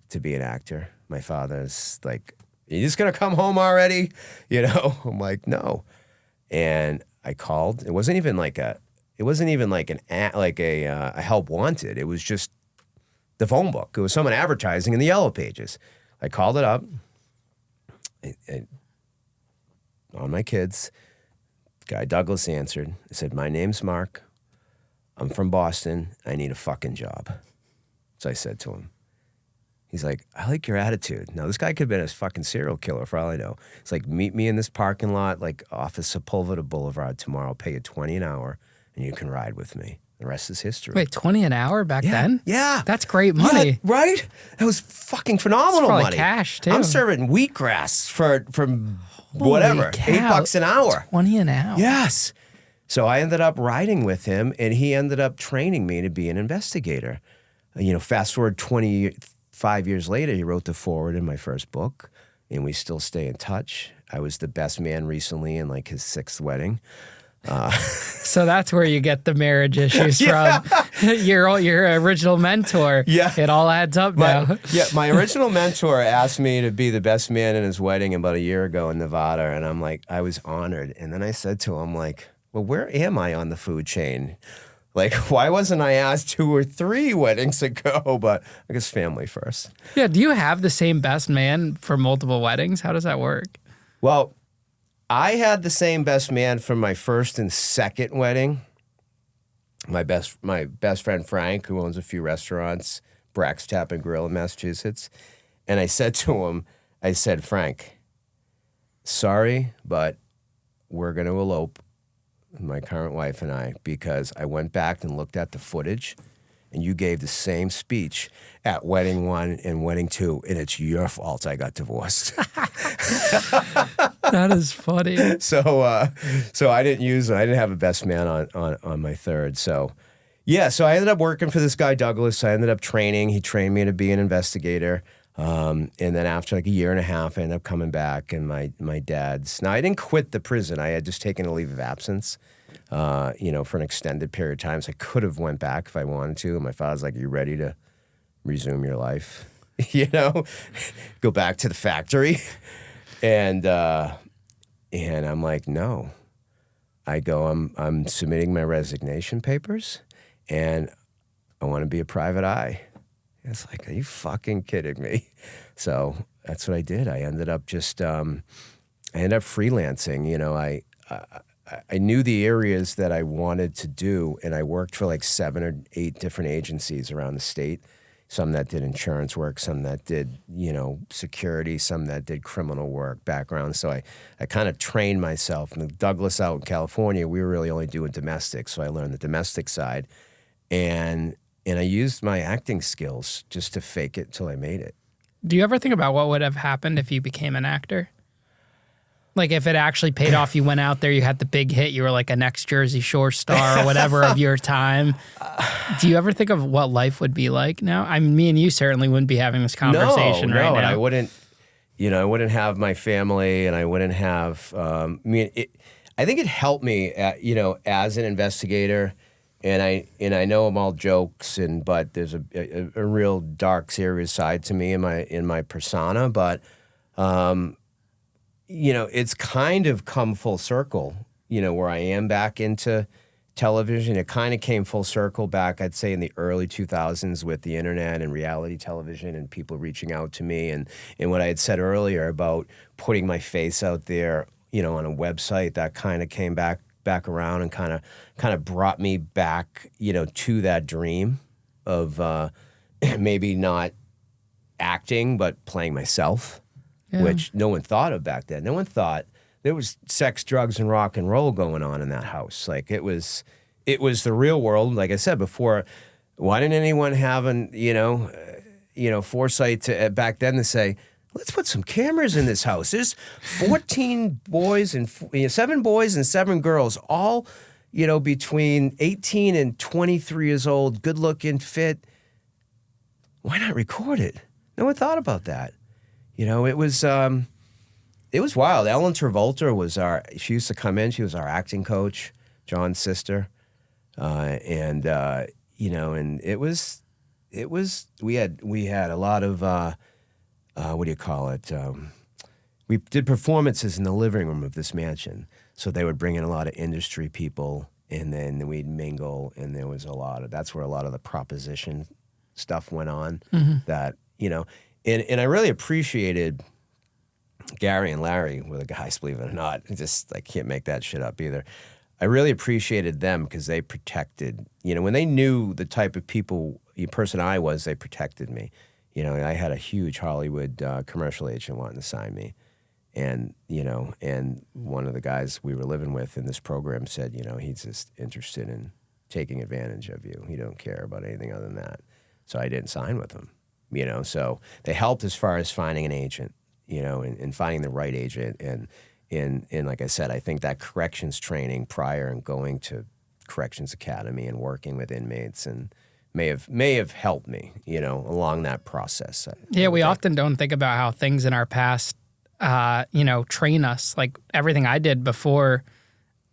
to be an actor. My father's like, you just gonna come home already? I'm like, no. And I called. It wasn't even like a help wanted. It was just the phone book. It was someone advertising in the Yellow Pages. I called it up. On my kids. Guy Douglas answered. I said, my name's Mark. I'm from Boston. I need a fucking job. So I said to him. He's like, I like your attitude. Now, this guy could have been a fucking serial killer for all I know. It's like, meet me in this parking lot, like off of Sepulveda Boulevard tomorrow. I'll pay you $20 an hour, and you can ride with me. The rest is history. Wait, $20 an hour back then? Yeah. That's great money. Yeah, right? That was fucking phenomenal probably money. Cash, too. I'm serving wheatgrass for whatever, $8 an hour. $20 an hour. Yes. So I ended up riding with him, and he ended up training me to be an investigator. Fast forward 25 years later, he wrote the foreword in my first book, and we still stay in touch. I was the best man recently in like his 6th wedding. So that's where you get the marriage issues from. Your original mentor. Yeah. It all adds up now. My original mentor asked me to be the best man in his wedding about a year ago in Nevada, and I'm like, I was honored. And then I said to him, like, well, where am I on the food chain? Like, why wasn't I asked 2 or 3 weddings ago? But I guess family first. Yeah, do you have the same best man for multiple weddings? How does that work? Well, I had the same best man for my first and second wedding. My best friend Frank, who owns a few restaurants, Brack's Tap and Grill in Massachusetts. And I said to him, Frank, sorry, but we're going to elope, my current wife and I, because I went back and looked at the footage, and you gave the same speech at wedding 1 and wedding 2, and it's your fault I got divorced. That is funny. So I didn't have a best man on my third. So yeah, so I ended up working for this guy Douglas. I ended up training. He trained me to be an investigator. And then after like a year and a half, I ended up coming back, and my dad's. Now I didn't quit the prison. I had just taken a leave of absence, for an extended period of time. So I could have went back if I wanted to. And my father's like, "Are you ready to resume your life? Go back to the factory?" And I'm like, "No." I go, I'm submitting my resignation papers, and I want to be a private eye. It's like, are you fucking kidding me? So that's what I did. I ended up freelancing. I knew the areas that I wanted to do, and I worked for like 7 or 8 different agencies around the state. Some that did insurance work, some that did, security, some that did criminal work, background. So I kind of trained myself. And Douglas out in California, we were really only doing domestic. So I learned the domestic side. And I used my acting skills just to fake it till I made it. Do you ever think about what would have happened if you became an actor? Like if it actually paid off, you went out there, you had the big hit, you were like a next Jersey Shore star or whatever of your time. Do you ever think of what life would be like now? I mean, me and you certainly wouldn't be having this conversation right now. And I wouldn't, I wouldn't have my family, and I wouldn't have, I think it helped me, as an investigator. And I know I'm all jokes, but there's a real dark, serious side to me in my persona. But it's kind of come full circle. Where I am back into television. It kind of came full circle back, I'd say, in the early 2000s with the internet and reality television and people reaching out to me, and what I had said earlier about putting my face out there, on a website. That kind of came back around and kind of brought me back, to that dream of maybe not acting, but playing myself, which no one thought of back then. No one thought there was sex, drugs, and rock and roll going on in that house. Like it was the real world. Like I said before, why didn't anyone have foresight to back then to say, let's put some cameras in this house. There's 14 boys and 7 boys and 7 girls, all, between 18 and 23 years old, good looking, fit. Why not record it? No one thought about that. It was wild. Ellen Travolta she used to come in. She was our acting coach, John's sister. And it was, we had a lot of, what do you call it? We did performances in the living room of this mansion. So they would bring in a lot of industry people, and then we'd mingle, and there was that's where a lot of the proposition stuff went on. That, and I really appreciated Gary and Larry were the guys, believe it or not. I can't make that shit up either. I really appreciated them because they protected, when they knew the type of person I was, they protected me. I had a huge Hollywood commercial agent wanting to sign me. And, and one of the guys we were living with in this program said, he's just interested in taking advantage of you. He don't care about anything other than that. So I didn't sign with him, So they helped as far as finding an agent, and finding the right agent. And like I said, I think that corrections training prior and going to Corrections Academy and working with inmates and may have helped me, along that process. We often don't think about how things in our past, train us. Like everything I did before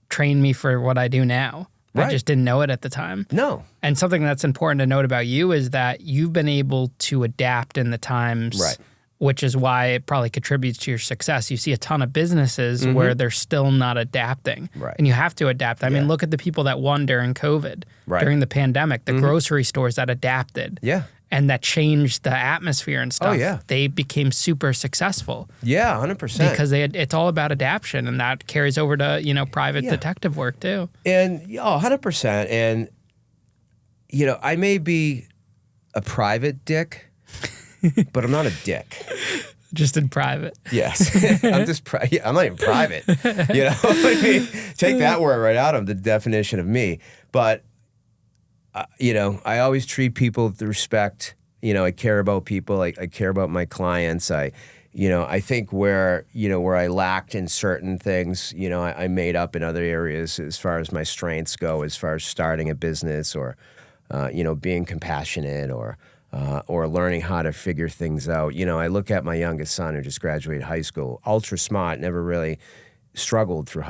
trained me for what I do now. Right. I just didn't know it at the time. No. And something that's important to note about you is that you've been able to adapt in the times. Right. Which is why it probably contributes to your success. You see a ton of businesses where they're still not adapting. Right. And you have to adapt. I mean, look at the people that won during COVID, during the pandemic, the grocery stores that adapted. Yeah. And that changed the atmosphere and stuff. Oh, yeah. They became super successful. Yeah, 100%. Because it's all about adaptation, and that carries over to, private detective work too. And 100%. And, I may be a private dick, but I'm not a dick. Just in private. Yes. I'm not even private. Take that word right out of the definition of me. But I always treat people with respect. I care about people. I care about my clients. I think where I lacked in certain things, I made up in other areas as far as my strengths go, as far as starting a business or, being compassionate or learning how to figure things out. I look at my youngest son who just graduated high school, ultra smart, never really struggled through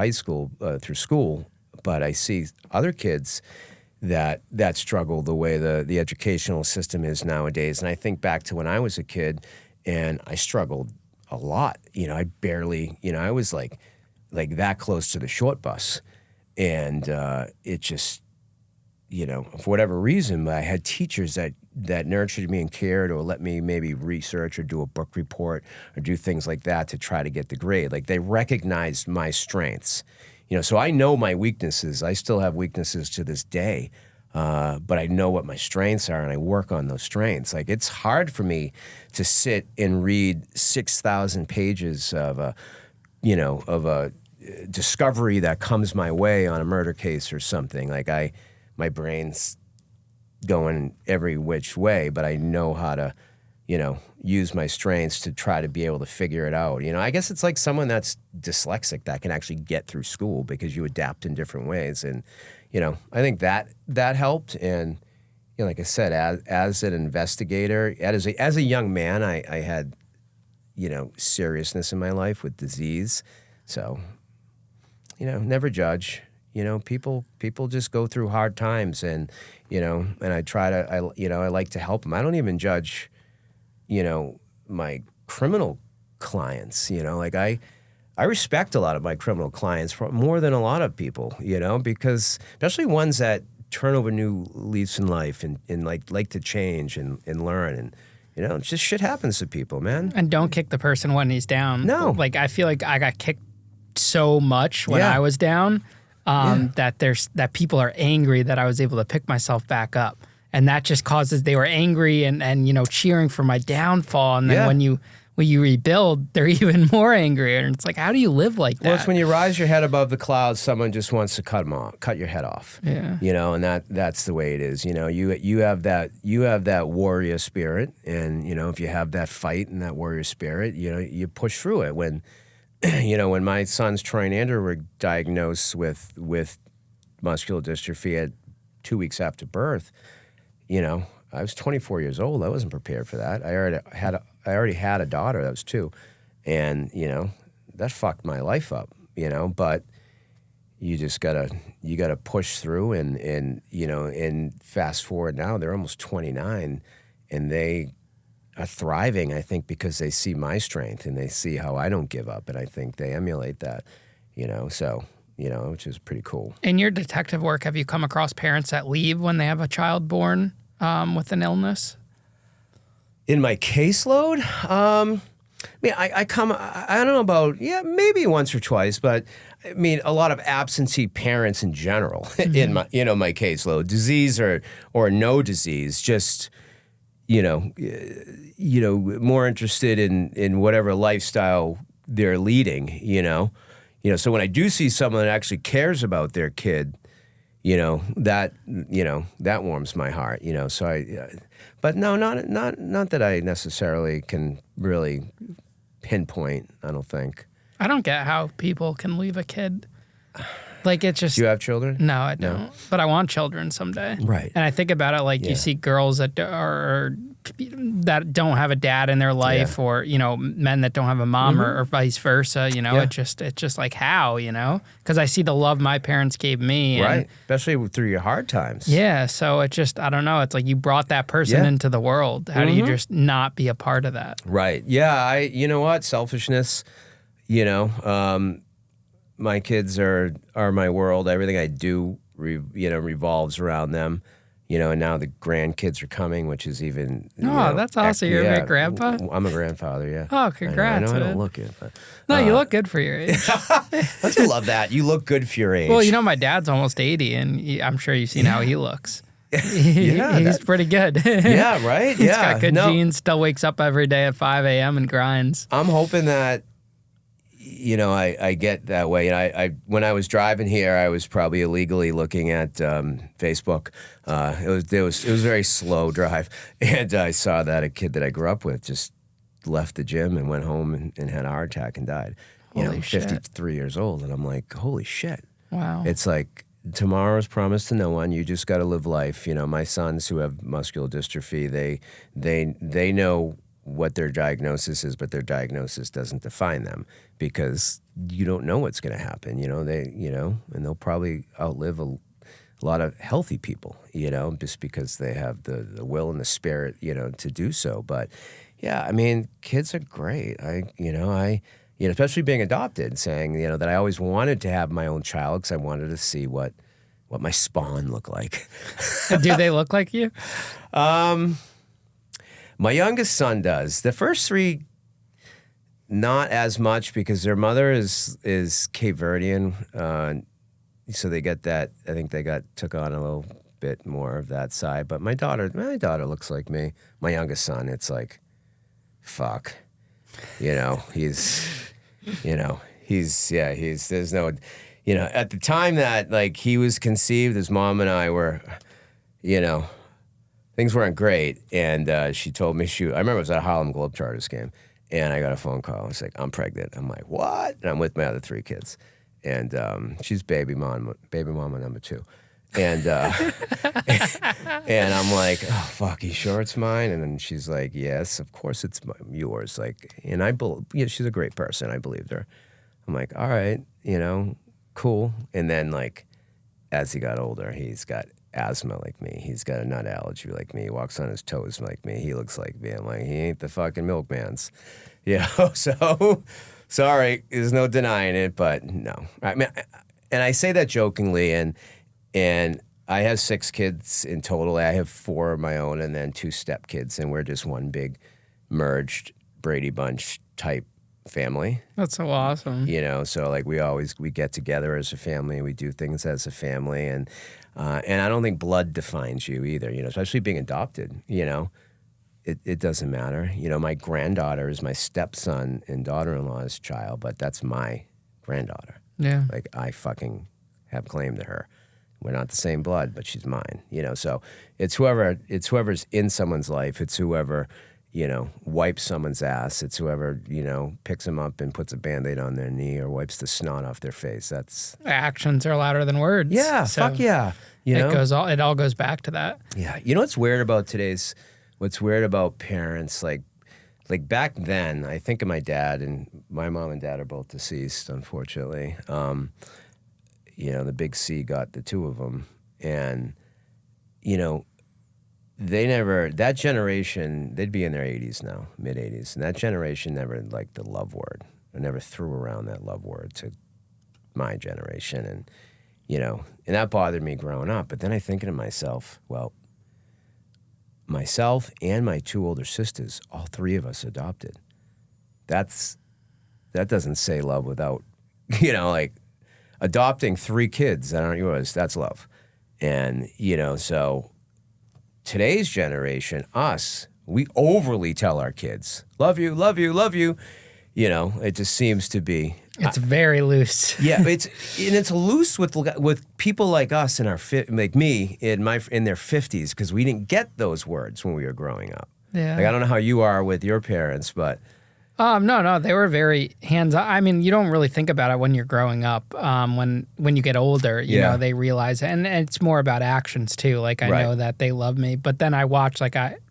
through school, but I see other kids that struggle the way the educational system is nowadays. And I think back to when I was a kid and I struggled a lot. I barely, I was like that close to the short bus. And it just, for whatever reason, I had teachers that nurtured me and cared or let me maybe research or do a book report or do things like that to try to get the grade. Like they recognized my strengths. So I know my weaknesses. I still have weaknesses to this day, but I know what my strengths are, and I work on those strengths. Like it's hard for me to sit and read 6,000 pages of a discovery that comes my way on a murder case or something. Like my brain's going every which way, but I know how to, use my strengths to try to be able to figure it out. I guess it's like someone that's dyslexic that can actually get through school because you adapt in different ways. And, I think that helped. And, like I said, as an investigator, as a young man, I had, seriousness in my life with disease. So, never judge. People just go through hard times, and and I try to, I like to help them. I don't even judge, my criminal clients. Like I respect a lot of my criminal clients more than a lot of people. Because especially ones that turn over new leaves in life and like to change and learn and just shit happens to people, man. And don't kick the person when he's down. No, like I feel like I got kicked so much when I was down. That people are angry that I was able to pick myself back up. And that just causes, they were angry and cheering for my downfall. And then when you rebuild, they're even more angry. And it's like, how do you live like that? Well, it's when you rise your head above the clouds, someone just wants to cut your head off. Yeah. And that's the way it is. You have that warrior spirit. And, if you have that fight and that warrior spirit, you push through it. When my sons, Troy and Andrew, were diagnosed with muscular dystrophy at 2 weeks after birth, I was 24 years old. I wasn't prepared for that. I already had a daughter that was 2, and that fucked my life up. But you just gotta push through, and fast forward now, they're almost 29, and they are thriving, I think, because they see my strength and they see how I don't give up, and I think they emulate that, which is pretty cool. In your detective work, have you come across parents that leave when they have a child born with an illness? In my caseload, I don't know about, maybe once or twice, but I mean, a lot of absentee parents in general in my caseload, disease or no disease, just, more interested in whatever lifestyle they're leading, so when I do see someone that actually cares about their kid, that warms my heart, so but no, not that I necessarily can really pinpoint, I don't think. I don't get how people can leave a kid. Like, it's just... Do you have children? No, I don't. No. But I want children someday. Right. And I think about it like you see girls that that don't have a dad in their life, or, men that don't have a mom, or vice versa, it's just like, how, Because I see the love my parents gave me. And, right. Especially through your hard times. Yeah. So it just, I don't know. It's like you brought that person into the world. How do you just not be a part of that? Right. Yeah. You know what? Selfishness, my kids are my world. Everything I do, revolves around them. And now the grandkids are coming, which is even... that's awesome. You're a great grandpa? I'm a grandfather, yeah. Oh, congrats. I know I don't look it. But, no, you look good for your age. Don't you love that? You look good for your age. Well, my dad's almost 80, and I'm sure you've seen how he looks. He's pretty good. Yeah, right? He's got good genes, still wakes up every day at 5 a.m. and grinds. I'm hoping that, I get that way. And I when I was driving here, I was probably illegally looking at Facebook. It was a very slow drive, and I saw that a kid that I grew up with just left the gym and went home and had a heart attack and died. Holy shit. 53 years old, and I'm like, holy shit. Wow. It's like tomorrow's promised to no one. You just got to live life. My sons who have muscular dystrophy, they know what their diagnosis is, but their diagnosis doesn't define them because you don't know what's going to happen. And they'll probably outlive a lot of healthy people, just because they have the will and the spirit, to do so. But yeah, I mean, kids are great. Especially being adopted, saying, that I always wanted to have my own child because I wanted to see what my spawn looked like. Do they look like you? My youngest son does. The first three, not as much because their mother is Cape Verdean, so they get that. I think they took on a little bit more of that side. But my daughter looks like me. My youngest son, it's like, fuck, he's there's no, at the time that like he was conceived, his mom and I were, things weren't great, and she told me I remember it was at a Harlem Globetrotters game, and I got a phone call. It's like, I'm pregnant. I'm like, what? And I'm with my other 3 kids, and she's baby mama number 2, and and I'm like, oh fuck, you sure it's mine? And then she's like, yes, of course it's yours. Like, and she's a great person. I believed her. I'm like, all right, cool. And then like, as he got older, he's got asthma like me. He's got a nut allergy like me. He walks on his toes like me. He looks like me. I'm like, he ain't the fucking milkman's. So sorry, there's no denying it, but no. I mean, and I say that jokingly, and I have 6 kids in total. I have 4 of my own and then 2 stepkids, and we're just one big merged Brady Bunch type family. That's so awesome. So like we get together as a family, we do things as a family, and I don't think blood defines you either, especially being adopted, it doesn't matter. My granddaughter is my stepson and daughter-in-law's child, but that's my granddaughter. Yeah. Like I fucking have claim to her. We're not the same blood, but she's mine, so it's whoever's in someone's life. It's whoever, wipes someone's ass. It's whoever, picks them up and puts a Band-Aid on their knee or wipes the snot off their face. That's actions are louder than words. Yeah, so fuck yeah. It all goes back to that. Yeah. What's weird about parents, like back then, I think of my dad, and my mom and dad are both deceased, unfortunately. The big C got the 2 of them, and that generation, they'd be in their 80s now, mid-80s, and that generation never liked the love word. I never threw around that love word to my generation, and and that bothered me growing up. But then I think to myself, well, myself and my 2 older sisters, all 3 of us adopted. That doesn't say love without, like adopting 3 kids that aren't yours, that's love. And, so today's generation, we overly tell our kids, love you, love you, love you. It just seems to be. It's very loose. Yeah, it's loose with people like us like me in their 50s, because we didn't get those words when we were growing up. Yeah. Like I don't know how you are with your parents, but no, they were very hands-on. I mean, you don't really think about it when you're growing up. When you get older, you know, they realize it. And it's more about actions too. Like I know that they love me, but then I watch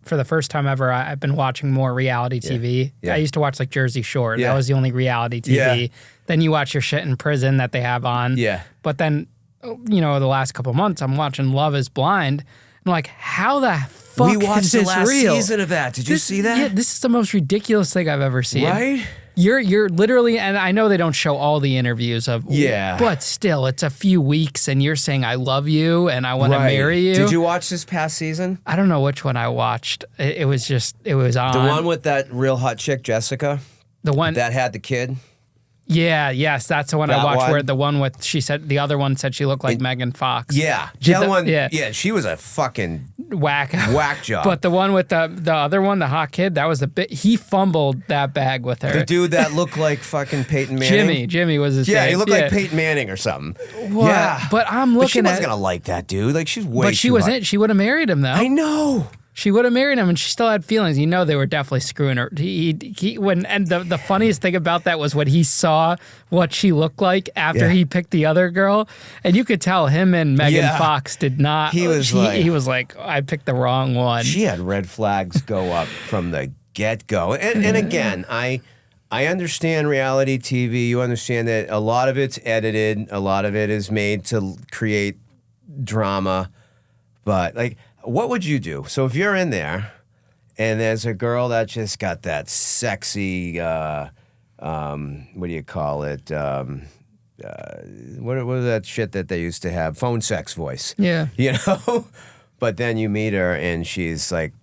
for the first time ever, I've been watching more reality TV. Yeah. I used to watch like Jersey Shore. Yeah. That was the only reality TV. Yeah. Then you watch your shit in prison that they have on. Yeah. But then, the last couple of months, I'm watching Love is Blind. I'm like, how the fuck we watched is this the last real? season of that. Did you see that? Yeah, this is the most ridiculous thing I've ever seen. Right? You're literally, and I know they don't show all the interviews of, but still, it's a few weeks, and you're saying I love you and I want to marry you. Did you watch this past season? I don't know which one I watched. It was on. The one with that real hot chick, Jessica? The one that had the kid? Yes, that's the one I That watched. one? Where the one with the other one said she looked like Megan Fox. Yeah, Did the the- one. yeah. Yeah, she was a fucking Whack job. But the one with the other one, the hot kid, that was he fumbled that bag with her. the dude that looked like fucking Peyton Manning. Jimmy was his name. Yeah, he looked like Peyton Manning or something. What? Yeah, But I'm But she looking wasn't at. gonna like that dude. Like she's way. But she too was hot. in. She would have married him though. I know. She would have married him, and she still had feelings. You know, they were definitely screwing her. And the funniest thing about that was when he saw what she looked like after he picked the other girl, and you could tell him and Megan Fox did not. He was like, I picked the wrong one. She had red flags go up from the get-go. And again, I understand reality TV. You understand that a lot of it's edited, a lot of it is made to create drama, but like. What would you do? So if you're in there and there's a girl that just got that sexy, what do you call it? What was that shit that they used to have? Phone sex voice. Yeah. You know? But then you meet her and she's like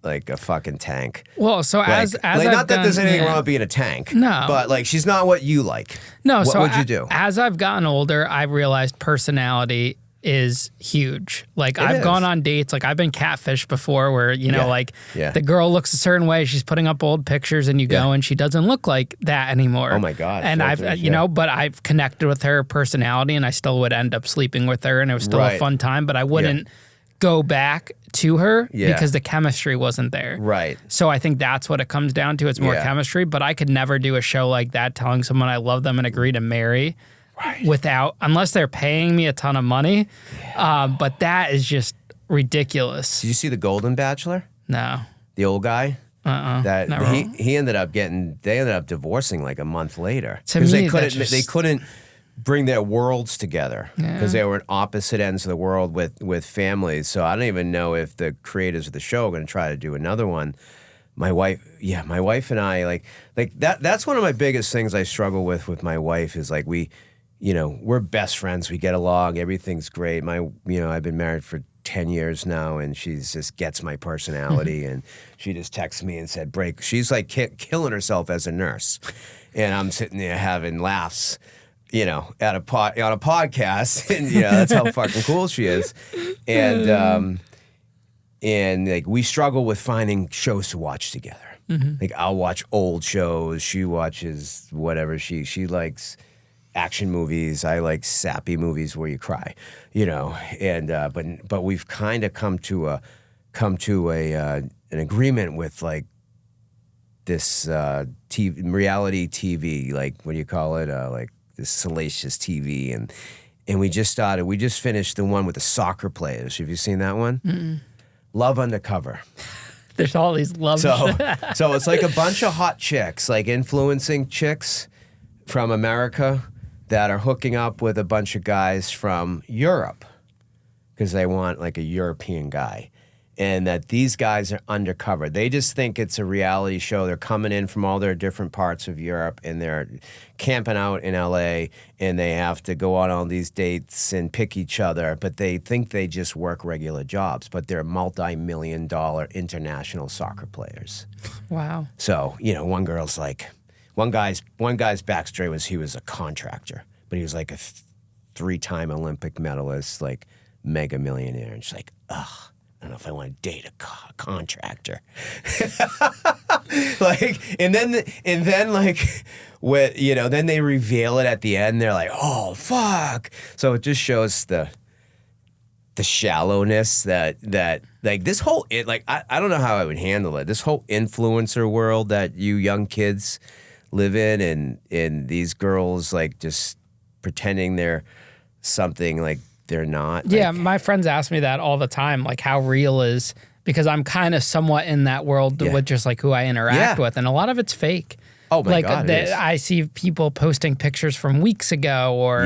a fucking tank. Well, so as I've not that there's done- anything wrong with being a tank. No. But like she's not what you like. No, What so would you do? As I've gotten older, I've realized personality is huge. Like I've is. gone on dates, like I've been catfished before where, you know, like Yeah. the girl looks a certain way, she's putting up old pictures and you go and she doesn't look like that anymore. Oh my God. And filters, I've, you know, but I've connected with her personality and I still would end up sleeping with her and it was still a Right. fun time, but I wouldn't go back to her because the chemistry wasn't there. Right. So I think that's what it comes down to. It's more Yeah. chemistry, but I could never do a show like that telling someone I love them and agree to marry without, unless they're paying me a ton of money. But that is just ridiculous. Did you see The Golden Bachelor? No. The old guy? That never. he ended up they ended up divorcing like a month later. To Because me, they couldn't bring their worlds together because they were at opposite ends of the world with families. So I don't even know if the creators of the show are going to try to do another one. My wife and I like that's one of my biggest things I struggle with my wife is like we're best friends. We get along. Everything's great. I've been married for 10 years now, and she just gets my personality. And she just texted me and said, "Break." She's like killing herself as a nurse, and I'm sitting there having laughs, on a podcast, and that's how fucking cool she is. And like we struggle with finding shows to watch together. Like I'll watch old shows. She watches whatever she likes. Action movies. I like sappy movies where you cry, and but we've kind of come to an agreement with like this reality TV, like what do you call it, like this salacious TV, and we just finished the one with the soccer players. Have you seen that one? Mm-mm. Love Undercover. There's all these love. So it's like a bunch of hot chicks, like influencing chicks from America, that are hooking up with a bunch of guys from Europe because they want like a European guy. And that these guys are undercover. They just think it's a reality show. They're coming in from all their different parts of Europe and they're camping out in LA and they have to go on all these dates and pick each other, but they think they just work regular jobs, but they're multi-million-dollar international soccer players. Wow. So, one girl's like, One guy's backstory was he was a contractor, but he was like a 3-time Olympic medalist, like mega millionaire. And she's like, ugh, I don't know if I want to date a contractor. Then they reveal it at the end. They're like, oh fuck. So it just shows the shallowness that like this whole I don't know how I would handle it. This whole influencer world that you young kids live in, and these girls like just pretending they're something like they're not. Yeah, my friends ask me that all the time, like how real is, because I'm kind of somewhat in that world with just like who I interact with, and a lot of it's fake. Oh my God, it is. I see people posting pictures from weeks ago, or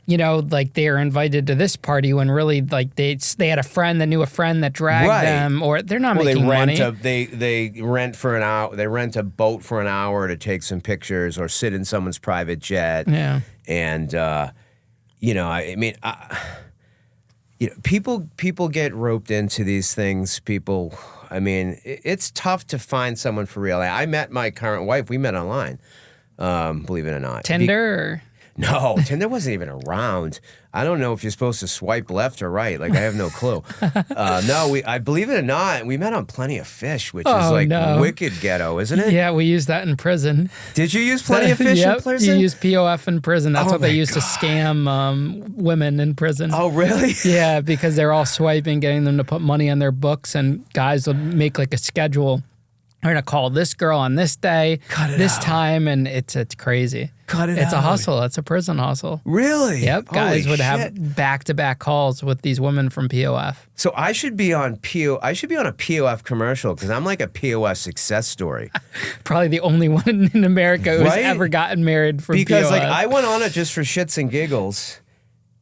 like they are invited to this party when really like they had a friend that knew a friend that dragged them, or they're not making money. They rent for an hour. They rent a boat for an hour to take some pictures, or sit in someone's private jet. Yeah, and people get roped into these things. It's tough to find someone for real. I met my current wife. We met online. believe it or not. Tinder? No, Tinder wasn't even around. I don't know if you're supposed to swipe left or right. Like, I have no clue. No, I believe it or not, we met on Plenty of Fish, which is like wicked ghetto, isn't it? Yeah, we used that in prison. Did you use Plenty of Fish in prison? You use POF in prison. That's what they used to scam women in prison. Oh, really? Yeah, because they're all swiping, getting them to put money on their books, and guys would make like a schedule. We're going to call this girl on this day, this time, and it's crazy. It's a hustle. It's a prison hustle. Really? Yep. Guys would have back-to-back calls with these women from POF. So I should be on a POF commercial because I'm like a POF success story. Probably the only one in America who's ever gotten married from POF. Because like I went on it just for shits and giggles,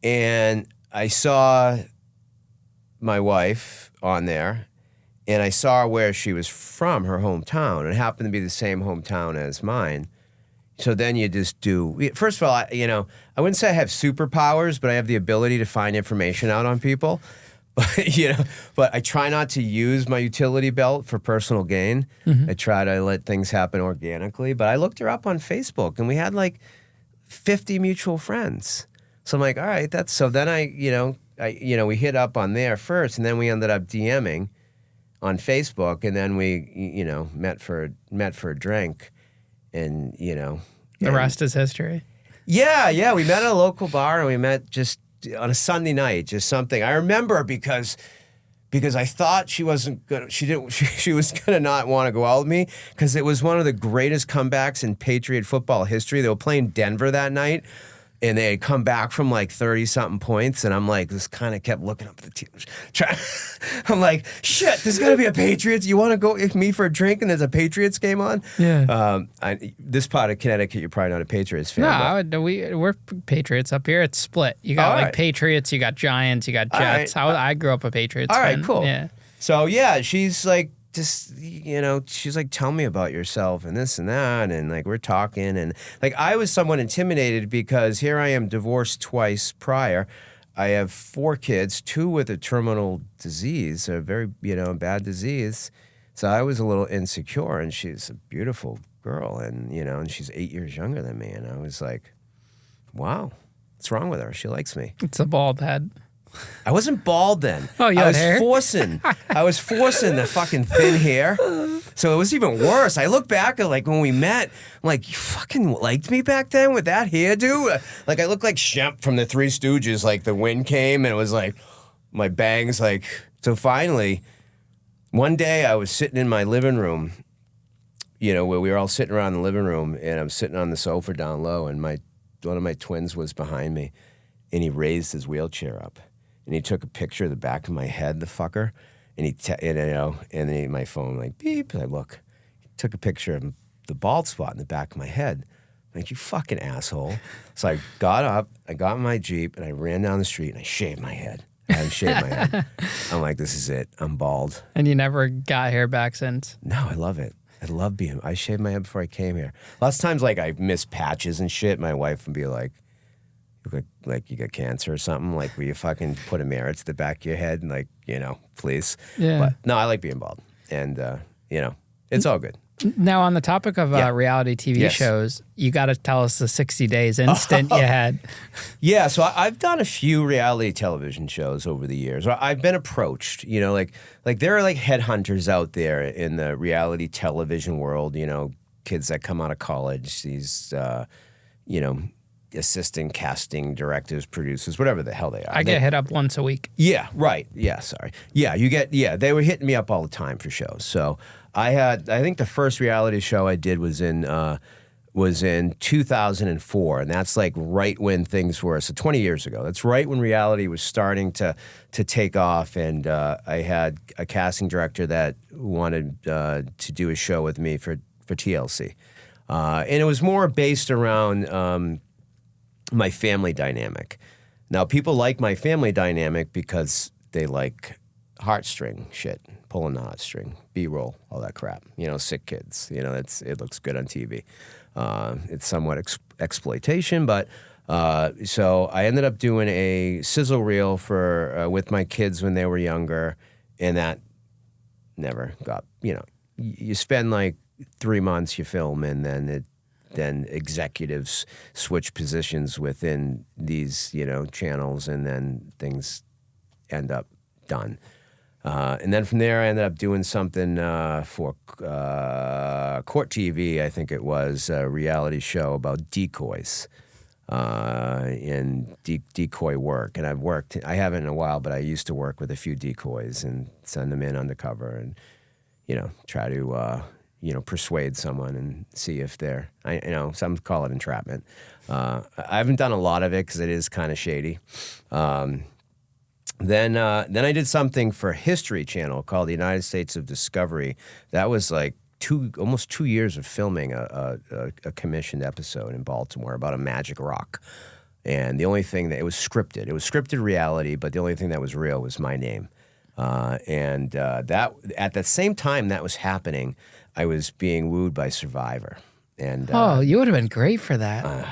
and I saw my wife on there. And I saw where she was from, her hometown. It happened to be the same hometown as mine. So then you just do, first of all, I wouldn't say I have superpowers, but I have the ability to find information out on people. But I try not to use my utility belt for personal gain. I try to let things happen organically. But I looked her up on Facebook, and we had like 50 mutual friends. So I'm like, all right, so then we hit up on there first, and then we ended up DMing on Facebook, and then we, met for a drink, and the rest is history. Yeah, we met at a local bar, and we met just on a Sunday night, just something. I remember because I thought she wasn't gonna, she was gonna not want to go out with me because it was one of the greatest comebacks in Patriot football history. They were playing Denver that night. And they had come back from like 30-something points, and I'm like, this kind of kept looking up at the team. I'm like, shit, there's got to be a Patriots. You want to go with me for a drink, and there's a Patriots game on? Yeah. This part of Connecticut, you're probably not a Patriots fan. No, we're Patriots up here. It's split. You got Patriots, you got Giants, you got Jets. I grew up a Patriots fan. All right, cool. Yeah. So, yeah, she's like, she's like, tell me about yourself and this and that. And like, we're talking. And like, I was somewhat intimidated because here I am divorced twice prior. I have 4 kids, 2 with a terminal disease, a very, bad disease. So I was a little insecure, and she's a beautiful girl. And, and she's 8 years younger than me. And I was like, wow, what's wrong with her? She likes me. It's a bald head. I wasn't bald then. Oh, you had hair? I was forcing the fucking thin hair. So it was even worse. I look back at like when we met, I'm like, you fucking liked me back then with that hairdo? Like I looked like Shemp from the Three Stooges. Like the wind came and it was like my bangs like. So finally, one day I was sitting in my living room, where we were all sitting around the living room, and I'm sitting on the sofa down low, and one of my twins was behind me, and he raised his wheelchair up. And he took a picture of the back of my head, the fucker, and then my phone like beep. And I look, he took a picture of the bald spot in the back of my head. I'm like, you fucking asshole. So I got up, I got in my Jeep, and I ran down the street and I shaved my head. I haven't shaved my head. I'm like, this is it. I'm bald. And you never got hair back since? No, I love it. I love I shaved my head before I came here. Lots of times, like I miss patches and shit. My wife would be like you got cancer or something, like will you fucking put a mirror to the back of your head and like, please. Yeah. But no, I like being bald. And, it's all good. Now, on the topic of reality TV shows, you got to tell us the 60 Days instant you had. Yeah, so I've done a few reality television shows over the years. I've been approached, like there are like headhunters out there in the reality television world, kids that come out of college, these, assistant casting directors, producers, whatever the hell they are. I get hit up once a week. Yeah, right. Yeah, sorry. Yeah, they were hitting me up all the time for shows. So I think the first reality show I did was in 2004, and that's like right when things were, so 20 years ago. That's right when reality was starting to take off, and I had a casting director that wanted to do a show with me for TLC. And it was more based around my family dynamic. Now, people like my family dynamic because they like heartstring shit, pulling the heartstring, B-roll, all that crap. Sick kids. It looks good on TV. It's somewhat exploitation, but so I ended up doing a sizzle reel for with my kids when they were younger, and that never got. You spend like 3 months you film, and then then executives switch positions within these, channels, and then things end up done. And then from there, I ended up doing something for Court TV, I think it was, a reality show about decoys and decoy work. And I haven't in a while, but I used to work with a few decoys and send them in undercover and, try to, persuade someone and see if they're, some call it entrapment. I haven't done a lot of it because it is kind of shady. Then I did something for History Channel called the United States of Discovery. That was like almost 2 years of filming a commissioned episode in Baltimore about a magic rock. And the only thing that it was scripted reality, but the only thing that was real was my name. And that at the same time that was happening, I was being wooed by Survivor. And you would have been great for that.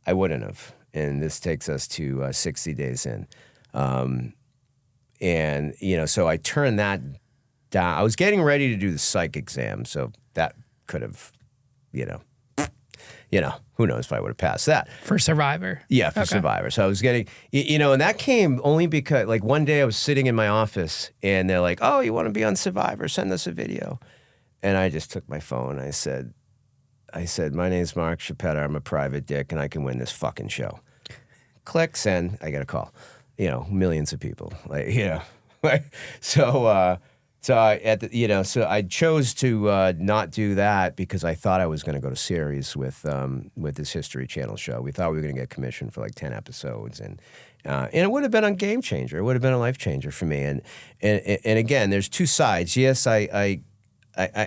I wouldn't have. And this takes us to 60 days in. And, so I turned that down. I was getting ready to do the psych exam, so that could have, who knows if I would have passed that. For Survivor. Yeah, for Survivor. So I was getting, and that came only because, like, one day I was sitting in my office, and they're like, oh, you want to be on Survivor? Send us a video. And I just took my phone, and I said, my name's Mark Chauppetta, I'm a private dick, and I can win this fucking show. Click, send, I get a call. Millions of people, so I chose to not do that because I thought I was going to go to series with this History Channel show. We thought we were going to get commissioned for like 10 episodes, and it would have been a game changer. It would have been a life changer for me. And again, there's two sides. Yes, I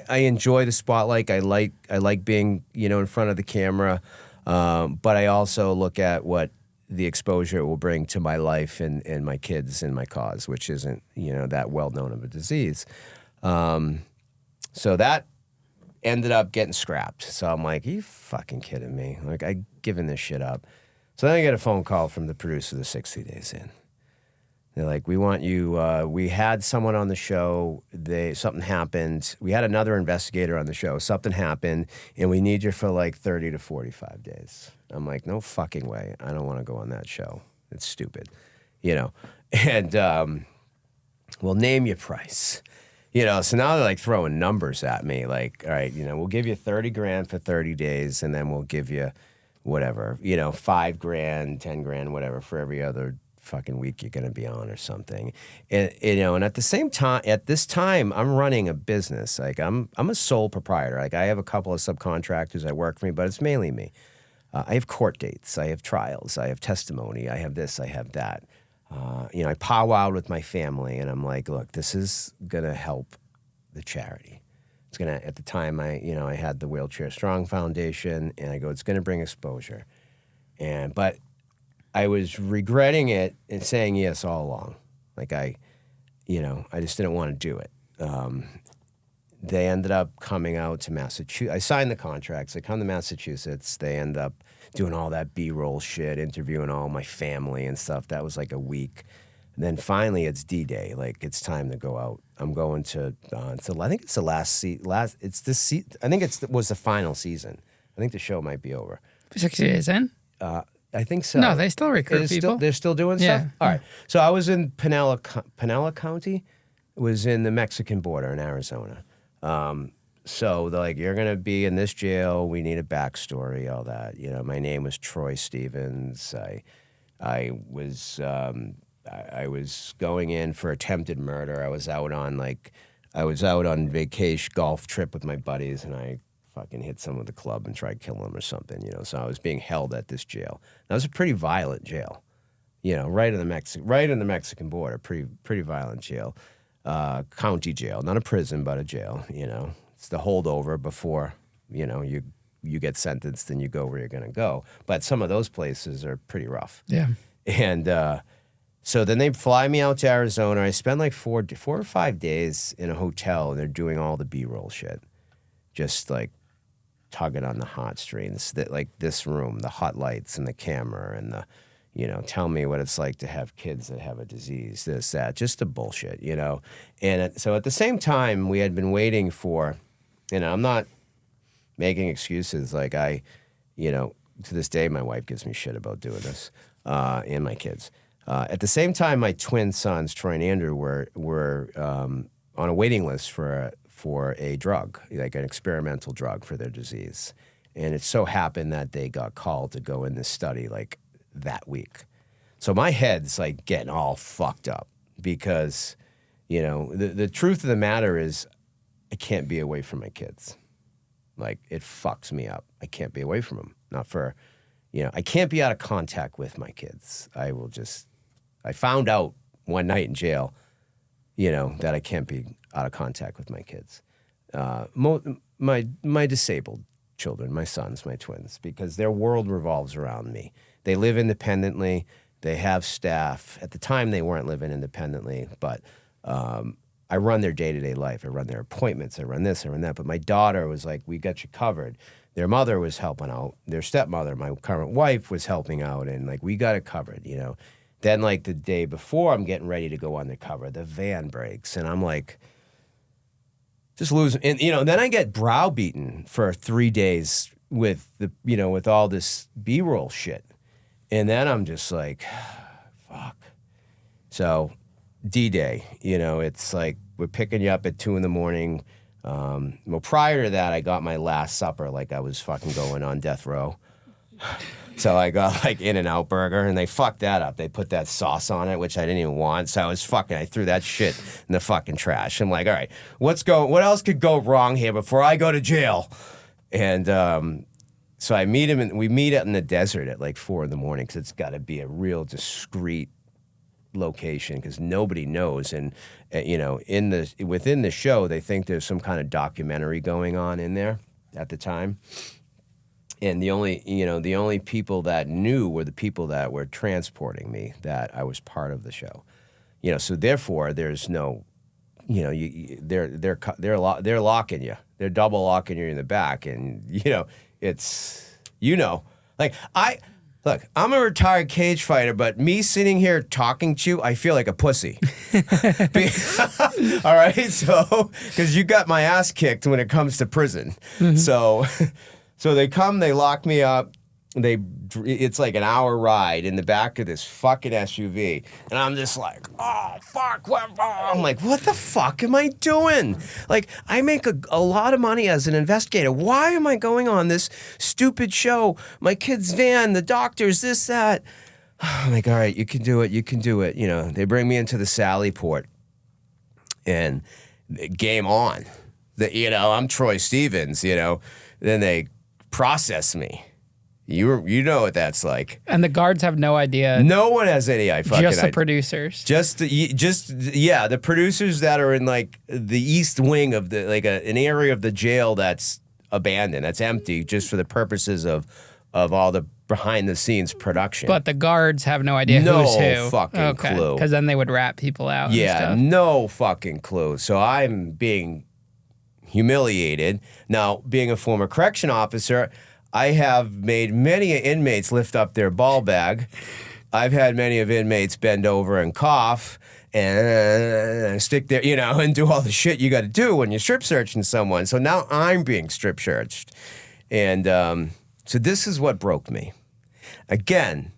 enjoy the spotlight. I like being in front of the camera, but I also look at what the exposure it will bring to my life and my kids and my cause, which isn't, that well-known of a disease. So that ended up getting scrapped. So I'm like, are you fucking kidding me? Like, I've given this shit up. So then I get a phone call from the producer of the 60 Days In. They're like, we want you, we had someone on the show, something happened. We had another investigator on the show, something happened, and we need you for like 30 to 45 days. I'm like, no fucking way. I don't want to go on that show. It's stupid, And, well, name your price. So now they're like throwing numbers at me. Like, all right, we'll give you $30,000 for 30 days, and then we'll give you whatever, $5,000, $10,000, whatever for every other fucking week you're going to be on or something. And, and at the same time, at this time, I'm running a business. Like, I'm a sole proprietor. Like, I have a couple of subcontractors that work for me, but it's mainly me. I have court dates, I have trials, I have testimony, I have this, I have that. I powwowed with my family, and I'm like, look, this is gonna help the charity. It's gonna. At the time, I had the Wheelchair Strong Foundation, and I go, it's gonna bring exposure, but I was regretting it and saying yes all along. Like I just didn't want to do it. They ended up coming out to Massachusetts. I signed the contracts. They come to Massachusetts. They end up doing all that B-roll shit, interviewing all my family and stuff. That was like a week. And then finally, it's D-Day. Like, it's time to go out. I'm going to I think it's the I think it was the final season. I think the show might be over. 60 Days In? I think so. No, they still recruit people. They're still doing stuff? All right. So I was in Pinella County. It was in the Mexican border in Arizona. So they're like, you're going to be in this jail. We need a backstory, all that. My name was Troy Stevens. I was going in for attempted murder. I was out on vacation golf trip with my buddies, and I fucking hit someone with a club and tried killing them or something, So I was being held at this jail. That was a pretty violent jail, right in the Mexican border, pretty violent jail. County jail, not a prison, but a jail, It's the holdover before, you get sentenced and you go where you're going to go. But some of those places are pretty rough. Yeah. And so then they fly me out to Arizona. I spend like 4 or 5 days in a hotel, and they're doing all the B-roll shit. Just like tugging on the heartstrings, like this room, the hot lights and the camera and the, tell me what it's like to have kids that have a disease, this, that, just the bullshit, And so at the same time, we had been waiting for, I'm not making excuses. Like to this day, my wife gives me shit about doing this, and my kids. At the same time, my twin sons, Troy and Andrew, were on a waiting list for a drug, like an experimental drug for their disease. And it so happened that they got called to go in this study like that week. So my head's like getting all fucked up because, the truth of the matter is I can't be away from my kids. Like, it fucks me up. I can't be away from them. Not for, I can't be out of contact with my kids. I found out one night in jail, that I can't be out of contact with my kids. My disabled children, my sons, my twins, because their world revolves around me. They live independently. They have staff. At the time, they weren't living independently, but I run their day-to-day life. I run their appointments. I run this, I run that. But my daughter was like, we got you covered. Their mother was helping out. Their stepmother, my current wife, was helping out, and like, we got it covered, Then like the day before I'm getting ready to go undercover, the van breaks, and I'm like, just losing. And, then I get browbeaten for 3 days with with all this B-roll shit. And then I'm just like, fuck. So D-Day, it's like we're picking you up at 2 a.m. Well, prior to that, I got my last supper like I was fucking going on death row. So I got like In-N-Out burger, and they fucked that up. They put that sauce on it, which I didn't even want. So I threw that shit in the fucking trash. I'm like, all right, what else could go wrong here before I go to jail? And so I meet him, and we meet out in the desert at like 4 a.m. because it's got to be a real discreet location because nobody knows. And within the show, they think there's some kind of documentary going on in there at the time. And the only people that knew were the people that were transporting me, that I was part of the show. So therefore there's no, they're locking you. They're double locking you in the back, and it's like I'm a retired cage fighter, but me sitting here talking to you, I feel like a pussy. All right, so because you got my ass kicked when it comes to prison, So they come, they lock me up. It's like an hour ride in the back of this fucking SUV, and I'm just like, oh fuck! I'm like, what the fuck am I doing? Like, I make a lot of money as an investigator. Why am I going on this stupid show? My kid's van, the doctors, this, that. I'm like, all right, you can do it. You can do it. They bring me into the Sally Port, and game on. I'm Troy Stevens. Then they process me. You know what that's like. And the guards have no idea. No one has any fucking idea. Just the producers. The producers that are in like the east wing of the an area of the jail that's abandoned, that's empty, just for the purposes of all the behind the scenes production. But the guards have no idea who's who. No fucking clue. Because then they would rat people out. Yeah, and stuff. No fucking clue. So I'm being humiliated. Now, being a former correction officer, I have made many inmates lift up their ball bag. I've had many of inmates bend over and cough and stick there, and do all the shit you got to do when you're strip searching someone. So now I'm being strip searched. And so this is what broke me. Again,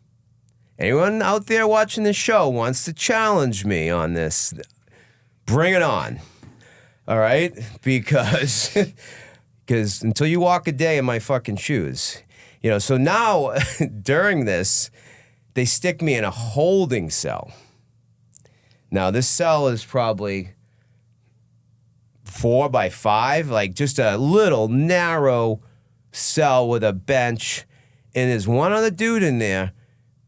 anyone out there watching the show wants to challenge me on this, bring it on. All right? Because until you walk a day in my fucking shoes, so now during this, they stick me in a holding cell. Now, this cell is probably 4 by 5, like just a little narrow cell with a bench, and there's one other dude in there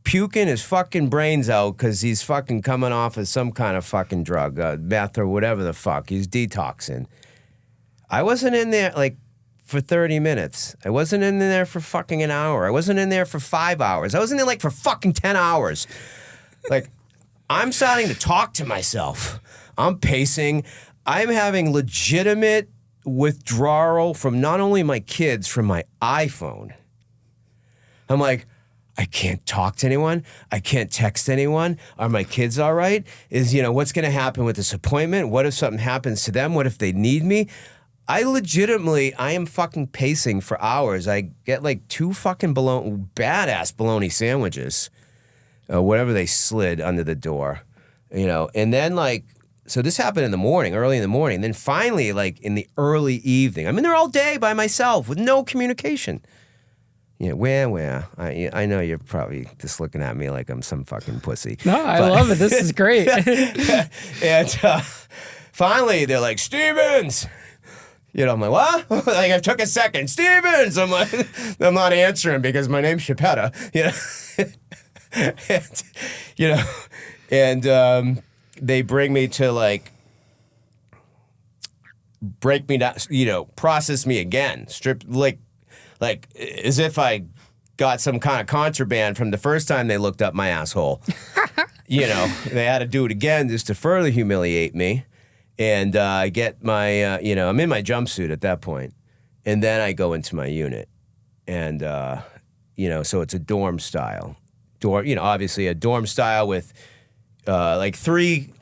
puking his fucking brains out because he's fucking coming off of some kind of fucking drug, meth or whatever the fuck. He's detoxing. I wasn't in there for 30 minutes. I wasn't in there for fucking an hour. I wasn't in there for 5 hours. I wasn't in for fucking 10 hours. I'm starting to talk to myself. I'm pacing. I'm having legitimate withdrawal from not only my kids, from my iPhone. I'm like, I can't talk to anyone. I can't text anyone. Are my kids all right? What's going to happen with this appointment? What if something happens to them? What if they need me? I am fucking pacing for hours. I get like 2 fucking badass bologna sandwiches, whatever they slid under the door, and then like, so this happened in the morning, early in the morning. Then finally, like in the early evening, I'm in there all day by myself with no communication. Where? I know you're probably just looking at me like I'm some fucking pussy. No, I love it. This is great. And finally, they're like, Stevens! I'm like, what? Like, I took a second. Stevens! I'm like, I'm not answering because my name's Chauppetta. And they bring me to, like, break me down, process me again. Strip, like as if I got some kind of contraband from the first time they looked up my asshole. They had to do it again just to further humiliate me. And I get my, I'm in my jumpsuit at that point. And then I go into my unit. And, so it's a dorm style. Obviously a dorm style with like 3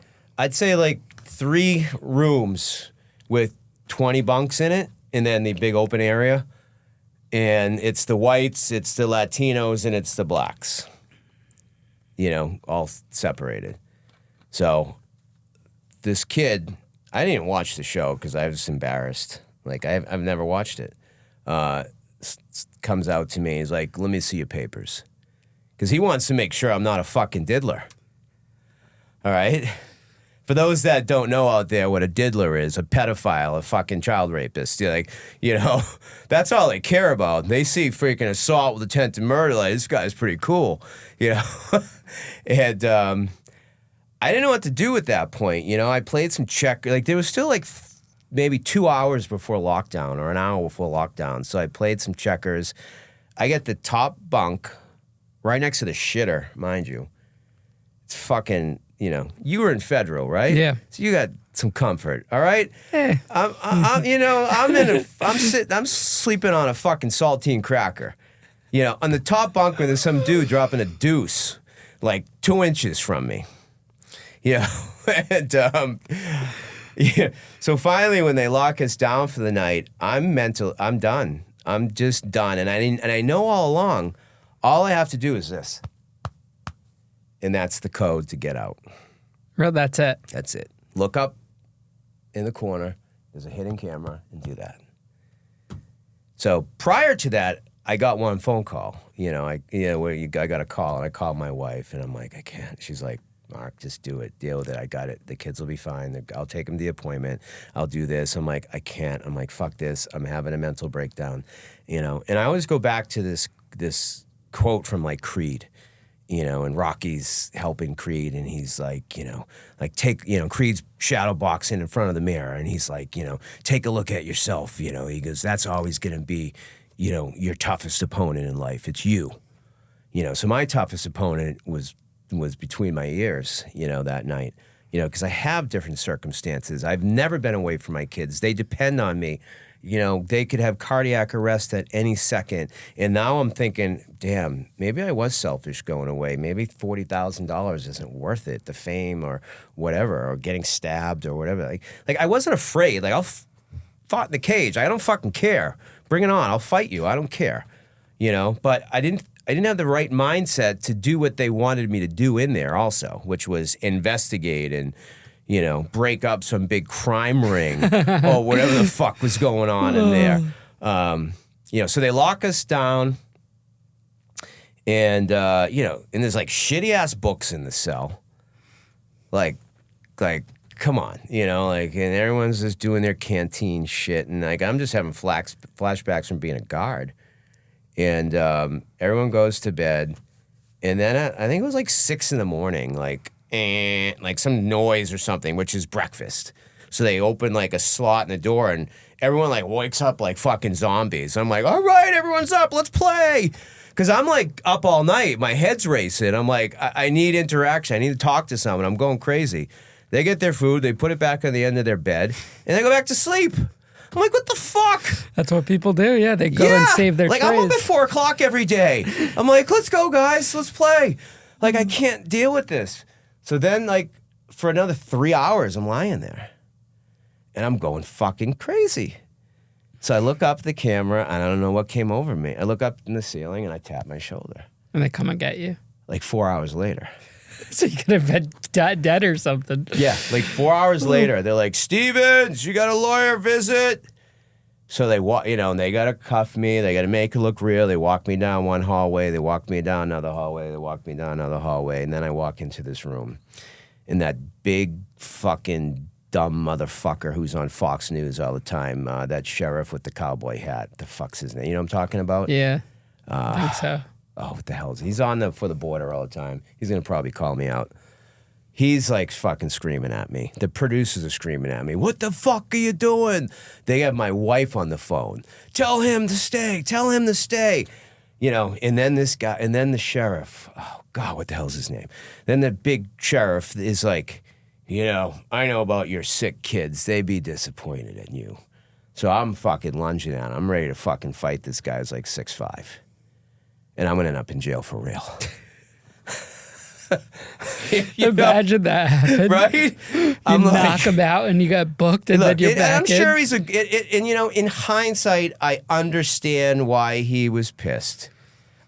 rooms with 20 bunks in it. And then the big open area. And it's the whites, it's the Latinos, and it's the blacks. All separated. So this kid... I didn't watch the show because I was embarrassed. Like, I've never watched it. Comes out to me. He's like, let me see your papers. Because he wants to make sure I'm not a fucking diddler. All right? For those that don't know out there what a diddler is, a pedophile, a fucking child rapist, that's all they care about. They see freaking assault with attempted murder, like, this guy's pretty cool, And, I didn't know what to do at that point. I played some check. Like, there was still like maybe 2 hours before lockdown or an hour before lockdown. So I played some checkers. I get the top bunk right next to the shitter, mind you. It's fucking, you were in Federal, right? Yeah. So you got some comfort, all right? I'm sleeping on a fucking saltine cracker. On the top bunk where there's some dude dropping a deuce like 2 inches from me. And so finally, when they lock us down for the night, I'm done. I'm just done. And I know all along, all I have to do is this, and that's the code to get out. Well, that's it. That's it. Look up in the corner. There's a hidden camera, and do that. So prior to that, I got one phone call. I got a call, and I called my wife, and I'm like, I can't. She's like, Mark, just do it. Deal with it. I got it. The kids will be fine. I'll take them to the appointment. I'll do this. I'm like, I can't. I'm like, fuck this. I'm having a mental breakdown, And I always go back to this quote from like Creed, and Rocky's helping Creed, and he's like, Creed's shadow boxing in front of the mirror, and he's like, take a look at yourself. He goes, that's always going to be, your toughest opponent in life. It's you. So my toughest opponent was between my ears, that night, because I have different circumstances. I've never been away from my kids. They depend on me. They could have cardiac arrest at any second. And now I'm thinking, damn, maybe I was selfish going away. Maybe $40,000 isn't worth it, the fame or whatever, or getting stabbed or whatever. Like I wasn't afraid. Like, I'll fought in the cage. I don't fucking care. Bring it on. I'll fight you. I don't care. But I didn't have the right mindset to do what they wanted me to do in there also, which was investigate and, break up some big crime ring or whatever the fuck was going on in there. So they lock us down and, and there's like shitty ass books in the cell. Like, come on, and everyone's just doing their canteen shit. And like, I'm just having flashbacks from being a guard. And everyone goes to bed, and then I think it was like 6 in the morning, like some noise or something, which is breakfast. So they open like a slot in the door, and everyone like wakes up like fucking zombies. I'm like, all right, everyone's up, let's play. Because I'm like up all night, my head's racing. I'm like, I need interaction, I need to talk to someone, I'm going crazy. They get their food, they put it back on the end of their bed, and they go back to sleep. I'm like, what the fuck? That's what people do, yeah. They go and save their trays. I'm up at 4 o'clock every day. I'm like, let's go, guys, let's play. Like, I can't deal with this. So then, like, for another 3 hours, I'm lying there. And I'm going fucking crazy. So I look up at the camera, and I don't know what came over me. I look up in the ceiling, and I tap my shoulder. And they come and get you. Like 4 hours later. So you could have been dead or something. Yeah, like 4 hours later, they're like, Stevens, you got a lawyer visit? So they walk, and they got to cuff me. They got to make it look real. They walk me down one hallway. They walk me down another hallway. They walk me down another hallway. And then I walk into this room. And that big fucking dumb motherfucker who's on Fox News all the time, that sheriff with the cowboy hat. The fuck's his name? You know what I'm talking about? Yeah, I think so. Oh, what the hell is he? He's on for the border all the time. He's going to probably call me out. He's like fucking screaming at me. The producers are screaming at me. What the fuck are you doing? They have my wife on the phone. Tell him to stay. Tell him to stay. And then this guy, and then the sheriff. Oh, God, what the hell's his name? Then the big sheriff is like, I know about your sick kids. They'd be disappointed in you. So I'm fucking lunging at him. I'm ready to fucking fight this guy who's like 6'5". And I'm going to end up in jail for real. Imagine that happened. Right? You knock him out and you got booked and then you're back I'm sure he's in hindsight, I understand why he was pissed.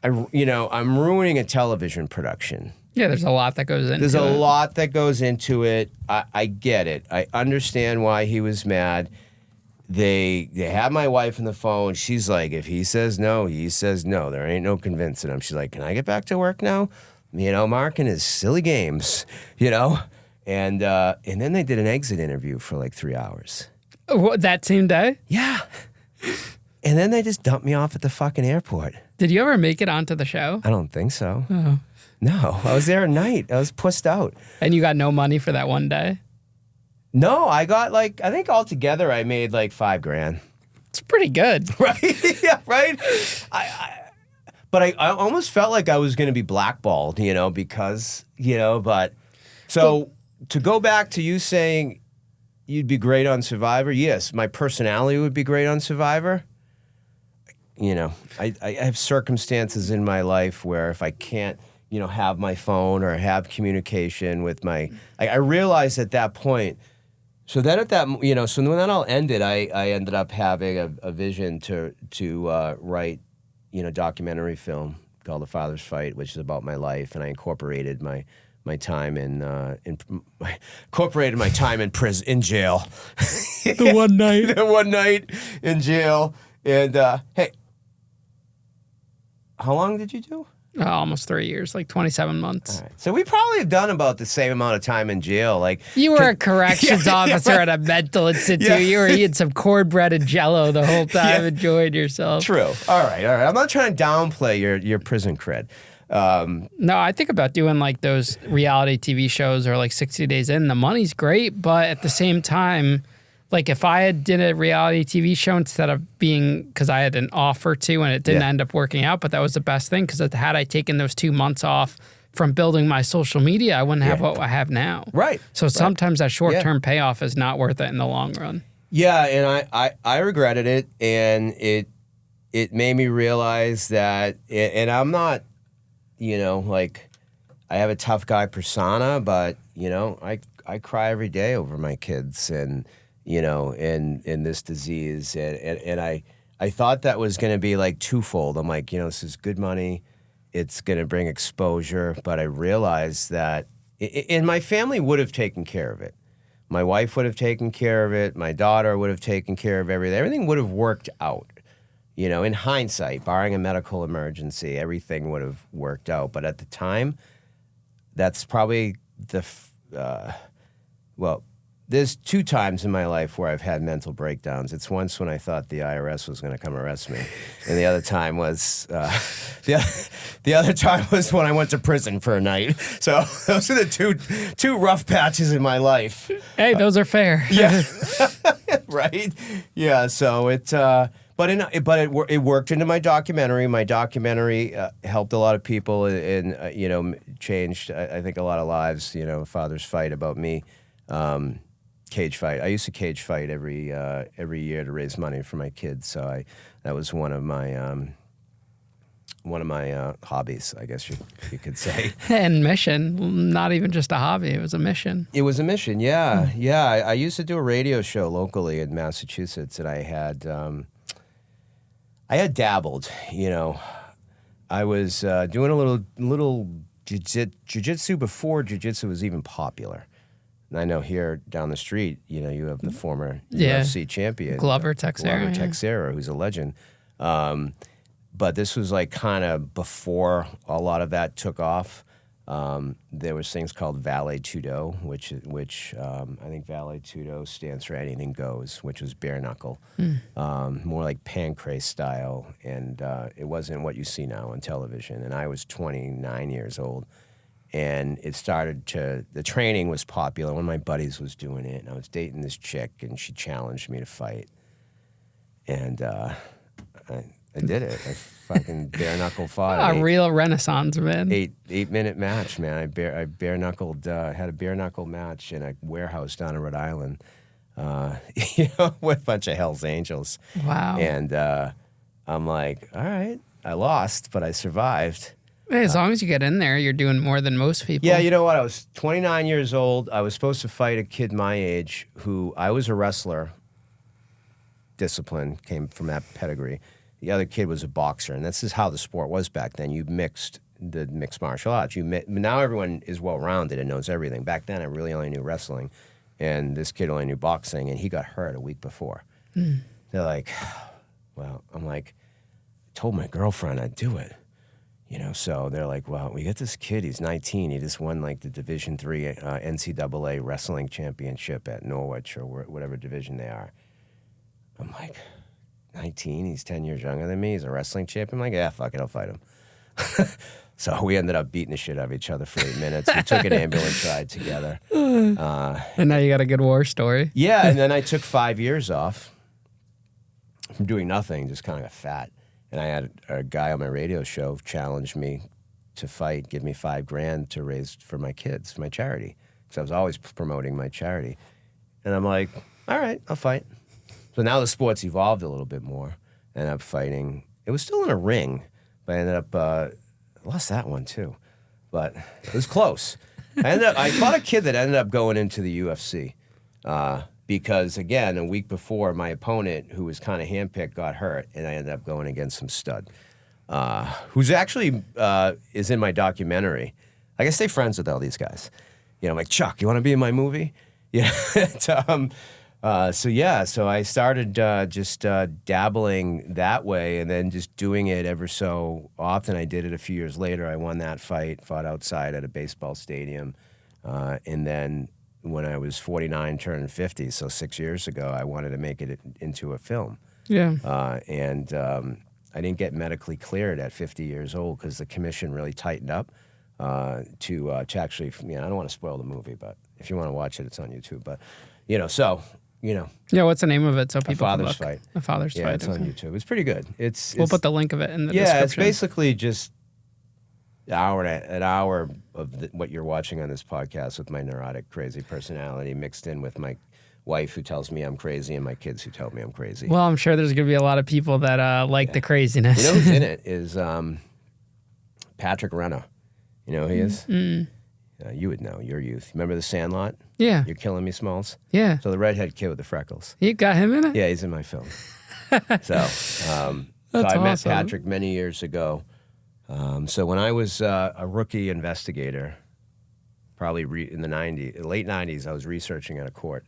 I'm ruining a television production. Yeah, there's a lot that goes into it. There's a lot that goes into it. I get it. I understand why he was mad. They have my wife on the phone. She's like, if he says no, he says no. There ain't no convincing him. She's like, can I get back to work now? Mark and his silly games, And then they did an exit interview for like 3 hours. What, that same day? Yeah. And then they just dumped me off at the fucking airport. Did you ever make it onto the show? I don't think so. Oh. No, I was there at night. I was pussed out. And you got no money for that one day? No, I got I think altogether I made like $5,000. It's pretty good. Right? Yeah, right? But I almost felt like I was going to be blackballed, because, but... So to go back to you saying you'd be great on Survivor, yes, my personality would be great on Survivor. I have circumstances in my life where if I can't, have my phone or have communication with I realized at that point... So then so when that all ended, I ended up having a vision to write, documentary film called The Father's Fight, which is about my life, and I incorporated my time in prison, in jail. The one night. The one night in jail. And hey, how long did you do? Almost 3 years, like 27 months. All right. So we probably have done about the same amount of time in jail. You were a corrections officer at a mental institute. Yeah. You were eating some cornbread and Jell-O the whole time, enjoying yourself. True. All right. I'm not trying to downplay your prison cred. No, I think about doing those reality TV shows or 60 Days In. The money's great, but at the same time, if I had did a reality TV show instead of because I had an offer to and it didn't end up working out, but that was the best thing because had I taken those 2 months off from building my social media, I wouldn't have what I have now. Right. So sometimes that short-term payoff is not worth it in the long run. Yeah, and I regretted it, and it made me realize that, and I'm not, I have a tough guy persona, but, I cry every day over my kids and, in this disease. And I thought that was going to be twofold. I'm like, this is good money. It's going to bring exposure. But I realized that, and my family would have taken care of it. My wife would have taken care of it. My daughter would have taken care of everything. Everything would have worked out. In hindsight, barring a medical emergency, everything would have worked out. But at the time, that's probably there's 2 times in my life where I've had mental breakdowns. It's once when I thought the IRS was going to come arrest me, and the other time was the other time was when I went to prison for a night. So those are the two rough patches in my life. Hey, those are fair. Yeah, right. Yeah. So it worked into my documentary. My documentary helped a lot of people and changed I think a lot of lives. Father's Fight about me. Cage fight. I used to cage fight every year to raise money for my kids. So that was one of my hobbies, I guess you could say. And mission, not even just a hobby. It was a mission. It was a mission. Yeah, yeah. I used to do a radio show locally in Massachusetts, and I had I had dabbled, you know. I was doing a little jiu-jitsu before jiu-jitsu was even popular. And I know here down the street, you know, you have the former UFC champion. Glover Teixeira, who's a legend. But this was like kind of before a lot of that took off. There was things called Valet Tudo, which I think Valet Tudo stands for anything goes, which was bare knuckle, more like pancrase style, and it wasn't what you see now on television. And I was 29 years old, and the training was popular. One of my buddies was doing it, and I was dating this chick, and she challenged me to fight, and I did it. I fucking bare knuckle fought. A real renaissance, man. 8-minute match, man. I bare knuckled. Had a bare knuckle match in a warehouse down in Rhode Island, you know, with a bunch of Hell's Angels. Wow. And I'm like, all right, I lost, but I survived. Hey, as long as you get in there, you're doing more than most people. Yeah, you know what? I was 29 years old. I was supposed to fight a kid my age who I was a wrestler. Discipline came from that pedigree. The other kid was a boxer, and this is how the sport was back then. You mixed the mixed martial arts. Now everyone is well-rounded and knows everything. Back then, I really only knew wrestling, and this kid only knew boxing, and he got hurt a week before. They're like, well, I'm like, I told my girlfriend I'd do it. You know, so they're like, well, we got this kid, he's 19, he just won like the Division III NCAA wrestling championship at Norwich or whatever division they are. I'm like, 19, he's 10 years younger than me, he's a wrestling champion. I'm like, yeah, fuck it, I'll fight him. So we ended up beating the shit out of each other for 8 minutes. We took an ambulance ride together. And now you got a good war story. Yeah, and then I took 5 years off from doing nothing, just kind of got fat. And I had a guy on my radio show challenge me to fight, give me $5,000 to raise for my kids, for my charity. Because I was always promoting my charity. And I'm like, all right, I'll fight. So now the sport's evolved a little bit more. I ended up fighting. It was still in a ring, but I ended up, I lost that one too. But it was close. I fought a kid that ended up going into the UFC. Because, again, a week before, my opponent, who was kind of handpicked, got hurt, and I ended up going against some stud, who's actually is in my documentary. Like, I stay friends with all these guys. You know, I'm like, Chuck, you want to be in my movie? Yeah. So I started just dabbling that way and then just doing it ever so often. I did it a few years later. I won that fight, fought outside at a baseball stadium, and then when I was 49, turning 50, so 6 years ago, I wanted to make it into a film. Yeah. And I didn't get medically cleared at 50 years old because the commission really tightened up to actually, you know, I don't want to spoil the movie, but if you want to watch it, it's on YouTube. But, you know, so, you know. Yeah, what's the name of it so people can look? A Father's Fight. Yeah, it's on YouTube. It's pretty good. We'll put the link of it in the description. Yeah, it's basically just an hour of what you're watching on this podcast with my neurotic, crazy personality mixed in with my wife who tells me I'm crazy and my kids who tell me I'm crazy. Well, I'm sure there's going to be a lot of people that like the craziness. You know who's in it is Patrick Renna. You know who he is? You would know, your youth. Remember The Sandlot? Yeah. You're Killing Me, Smalls? Yeah. So the redhead kid with the freckles. You got him in it? Yeah, he's in my film. So I met Patrick many years ago. So when I was a rookie investigator, probably in the late 90s, I was researching at a court.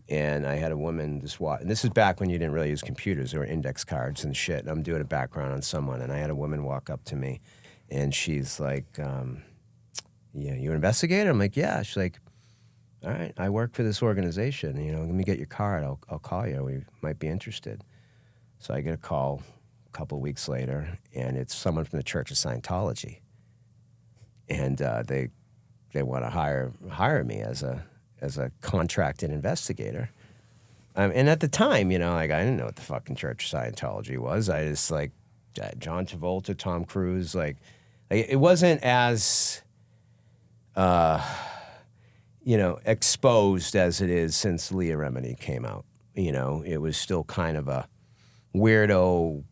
And I had a woman just walk, and this is back when you didn't really use computers. There were index cards and shit. And I'm doing a background on someone, and I had a woman walk up to me, and she's like, yeah, you an investigator? I'm like, yeah. She's like, all right, I work for this organization. You know, let me get your card. I'll call you. We might be interested. So I get a call a couple of weeks later, and it's someone from the Church of Scientology. And they want to hire me as a contracted investigator. And at the time, you know, like I didn't know what the fucking Church of Scientology was. I just like John Travolta, Tom Cruise, like it wasn't as, you know, exposed as it is since Leah Remini came out. You know, it was still kind of a weirdo,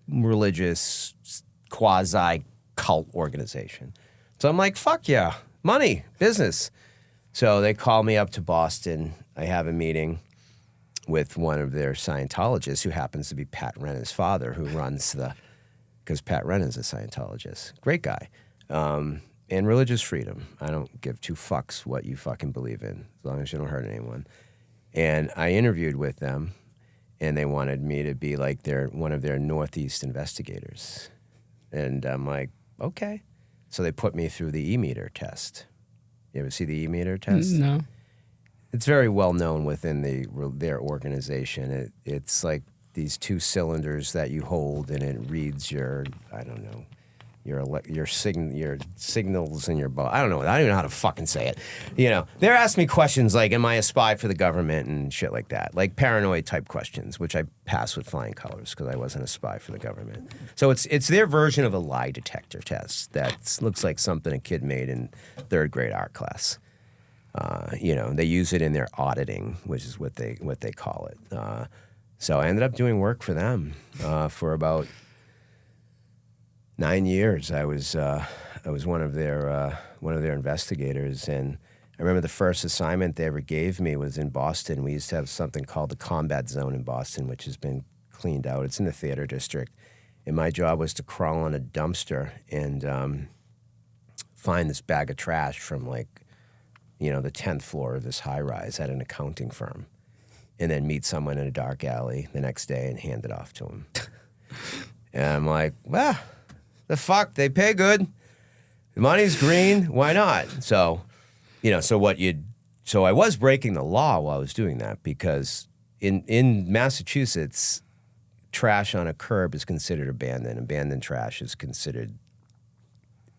religious, quasi-cult organization. So I'm like, fuck yeah, money, business. So they call me up to Boston. I have a meeting. with one of their Scientologists who happens to be Pat Renna's father, who runs because Pat Renna's a Scientologist. Great guy. And religious freedom. I don't give two fucks what you fucking believe in, as long as you don't hurt anyone. And I interviewed with them, and they wanted me to be like one of their Northeast investigators. And I'm like, okay. So they put me through the E-meter test. You ever see the E-meter test? No. It's very well known within their organization. It's like these two cylinders that you hold, and it reads your, I don't know, your signals in your body. I don't know. I don't even know how to fucking say it. You know, they're asking me questions like, am I a spy for the government and shit like that, like paranoid type questions, which I passed with flying colors because I wasn't a spy for the government. So it's their version of a lie detector test that looks like something a kid made in third grade art class. You know, they use it in their auditing, which is what they call it. So I ended up doing work for them for about 9 years. I was one of their investigators, and I remember the first assignment they ever gave me was in Boston. We used to have something called the Combat Zone in Boston, which has been cleaned out. It's in the theater district, and my job was to crawl on a dumpster and find this bag of trash from like, you know, the 10th floor of this high rise at an accounting firm, and then meet someone in a dark alley the next day and hand it off to them. And I'm like, well, the fuck, they pay good. The money's green. Why not? So, you know, so I was breaking the law while I was doing that, because in Massachusetts, trash on a curb is considered abandoned. Abandoned trash is considered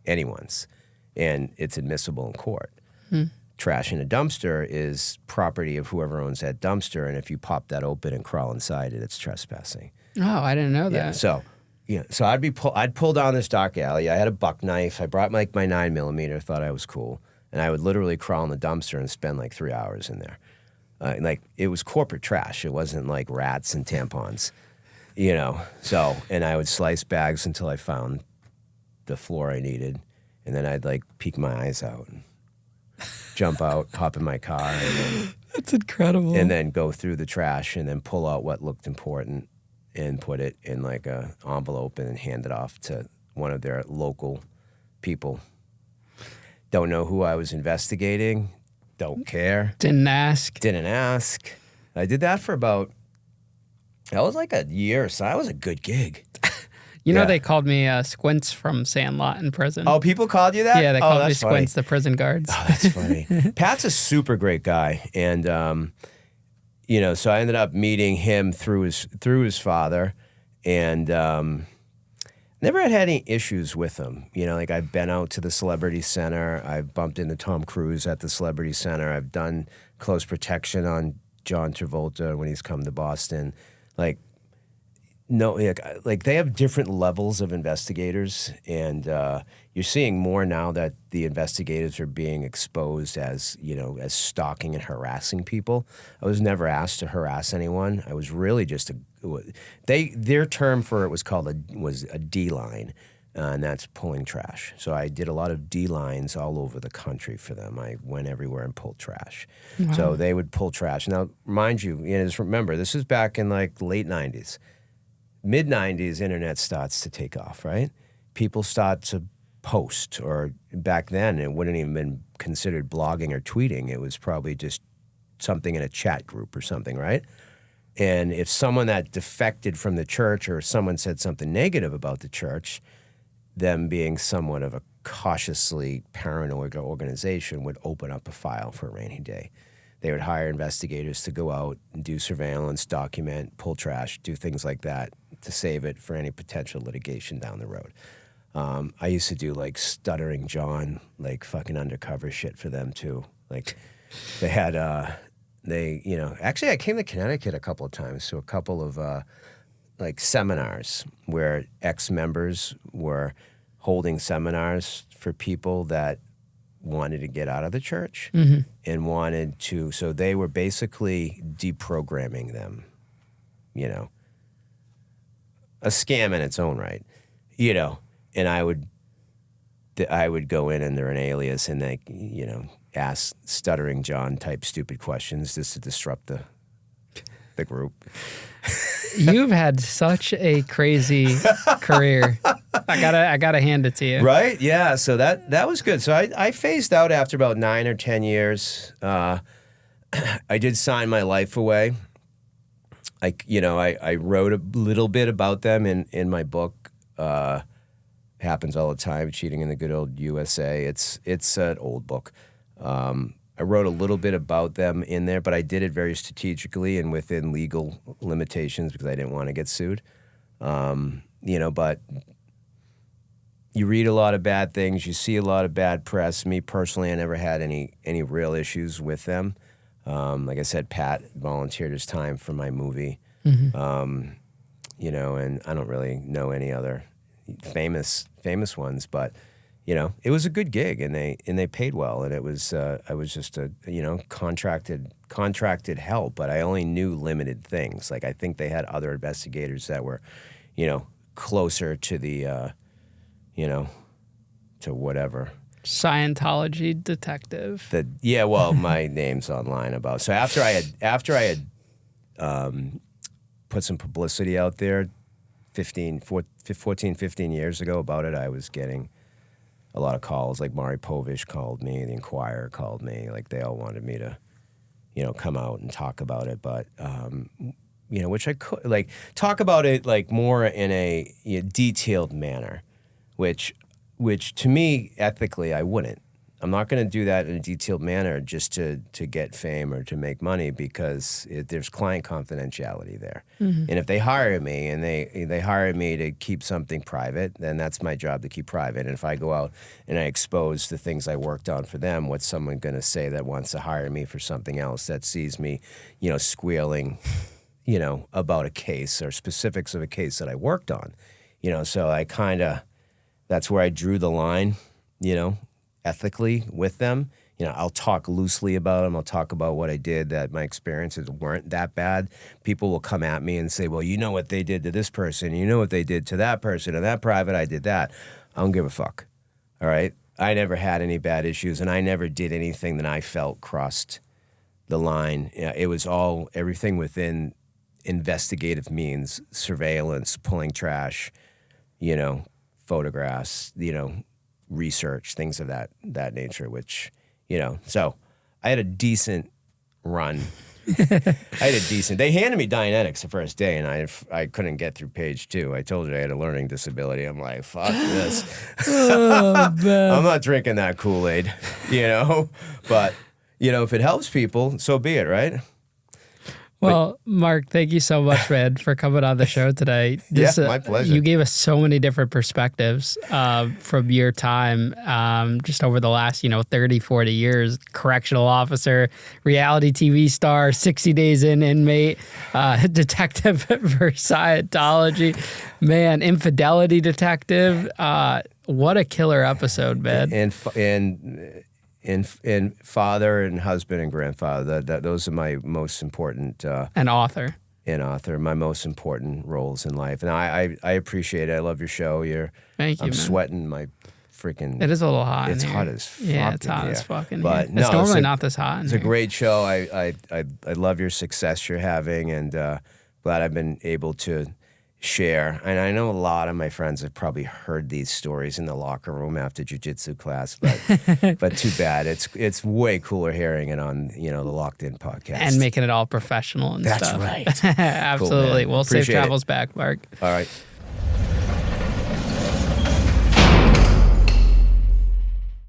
anyone's, and it's admissible in court. Trash in a dumpster is property of whoever owns that dumpster, and if you pop that open and crawl inside it, it's trespassing. Oh, I didn't know that. Yeah, so I'd pull down this dark alley. I had a buck knife. I brought my 9mm, thought I was cool, and I would literally crawl in the dumpster and spend like 3 hours in there. Like, it was corporate trash. It wasn't like rats and tampons, you know. So, and I would slice bags until I found the floor I needed, and then I'd like peek my eyes out and jump out, hop in my car, and then, that's incredible. And then go through the trash and then pull out what looked important and put it in like a envelope and then hand it off to one of their local people. Don't know who I was investigating. Don't care. Didn't ask. I did that for that was like a year, so that was a good gig. You know, they called me Squints from Sandlot in prison. Oh, people called you that? Yeah, they called me funny. Squints, the prison guards. Oh, that's funny. Pat's a super great guy, and you know, so I ended up meeting him through his father, and never had any issues with him. You know, like, I've been out to the Celebrity Center. I've bumped into Tom Cruise at the Celebrity Center. I've done close protection on John Travolta when he's come to Boston. Like, no, like they have different levels of investigators, and you're seeing more now that the investigators are being exposed as, you know, as stalking and harassing people. I was never asked to harass anyone. I was really just their term for it was a D line, and that's pulling trash. So I did a lot of D lines all over the country for them. I went everywhere and pulled trash. Wow. So they would pull trash. Now, mind you, just remember, this is back in like the late 90s. Mid-90s, internet starts to take off, right? People start to post, or back then it wouldn't even been considered blogging or tweeting. It was probably just something in a chat group or something, right? And if someone that defected from the church, or someone said something negative about the church, them being somewhat of a cautiously paranoid organization would open up a file for a rainy day. They would hire investigators to go out and do surveillance, document, pull trash, do things like that to save it for any potential litigation down the road. I used to do like Stuttering John, like fucking undercover shit for them too. Like, they had, you know, actually I came to Connecticut a couple of times to a couple of like seminars where ex-members were holding seminars for people that wanted to get out of the church and wanted to, so they were basically deprogramming them, you know, a scam in its own right, you know, and I would go in under an alias and they, you know, ask Stuttering John type stupid questions just to disrupt the group. You've had such a crazy career. I gotta hand it to you. Right? Yeah. So that was good. So I phased out after about 9 or 10 years. I did sign my life away. I wrote a little bit about them in my book. Happens all the time, Cheating in the Good Old USA. It's an old book. I wrote a little bit about them in there, but I did it very strategically and within legal limitations because I didn't want to get sued. But you read a lot of bad things, you see a lot of bad press. Me personally, I never had any real issues with them. Like I said, Pat volunteered his time for my movie. Mm-hmm. And I don't really know any other famous ones, but it was a good gig, and they paid well, and it was I was just a contracted help, but I only knew limited things. Like I think they had other investigators that were, closer to the, to whatever. Scientology detective. My name's online about. So after I had put some publicity out there 14, 15 years ago about it, I was getting a lot of calls. Like Maury Povich called me, the Inquirer called me. Like they all wanted me to, come out and talk about it. But, which I could, like, talk about it like more in a detailed manner, which to me, ethically, I wouldn't. I'm not going to do that in a detailed manner just to get fame or to make money, because there's client confidentiality there. Mm-hmm. And if they hire me and they hire me to keep something private, then that's my job to keep private. And if I go out and I expose the things I worked on for them, what's someone going to say that wants to hire me for something else that sees me, squealing, about a case or specifics of a case that I worked on? So I that's where I drew the line, ethically with them. I'll talk loosely about them. I'll talk about what I did, that my experiences weren't that bad. People will come at me and say, well, you know what they did to this person, you know what they did to that person, and that private, I did that. I don't give a fuck, all right? I never had any bad issues, and I never did anything that I felt crossed the line. It was everything within investigative means, surveillance, pulling trash, photographs, research, things of that nature, which, so I had a decent run. They handed me Dianetics the first day, and I couldn't get through page 2. I told you I had a learning disability. I'm like, fuck this. I'm not drinking that Kool-Aid, but, if it helps people, so be it, right? Well, Mark, thank you so much, man, for coming on the show today. My pleasure. You gave us so many different perspectives from your time just over the last, 30, 40 years. Correctional officer, reality TV star, 60 Days In inmate, detective for Scientology, man, Infidelity detective. What a killer episode, man. And father and husband and grandfather. Those are my most important. And author. My most important roles in life. And I appreciate it. I love your show. Thank you, I'm man. Sweating my freaking. It is a little hot. It's in here. hot as fuck. Yeah, it's hot as fuck in but here. No, it's normally not this hot. It's a great show. I love your success you're having, and glad I've been able to share. And I know a lot of my friends have probably heard these stories in the locker room after jiu-jitsu class, but too bad. It's way cooler hearing it on, the Locked In podcast. And making it all professional and That's stuff. Right. Absolutely. Cool, well, Appreciate safe travels back, Mark. All right.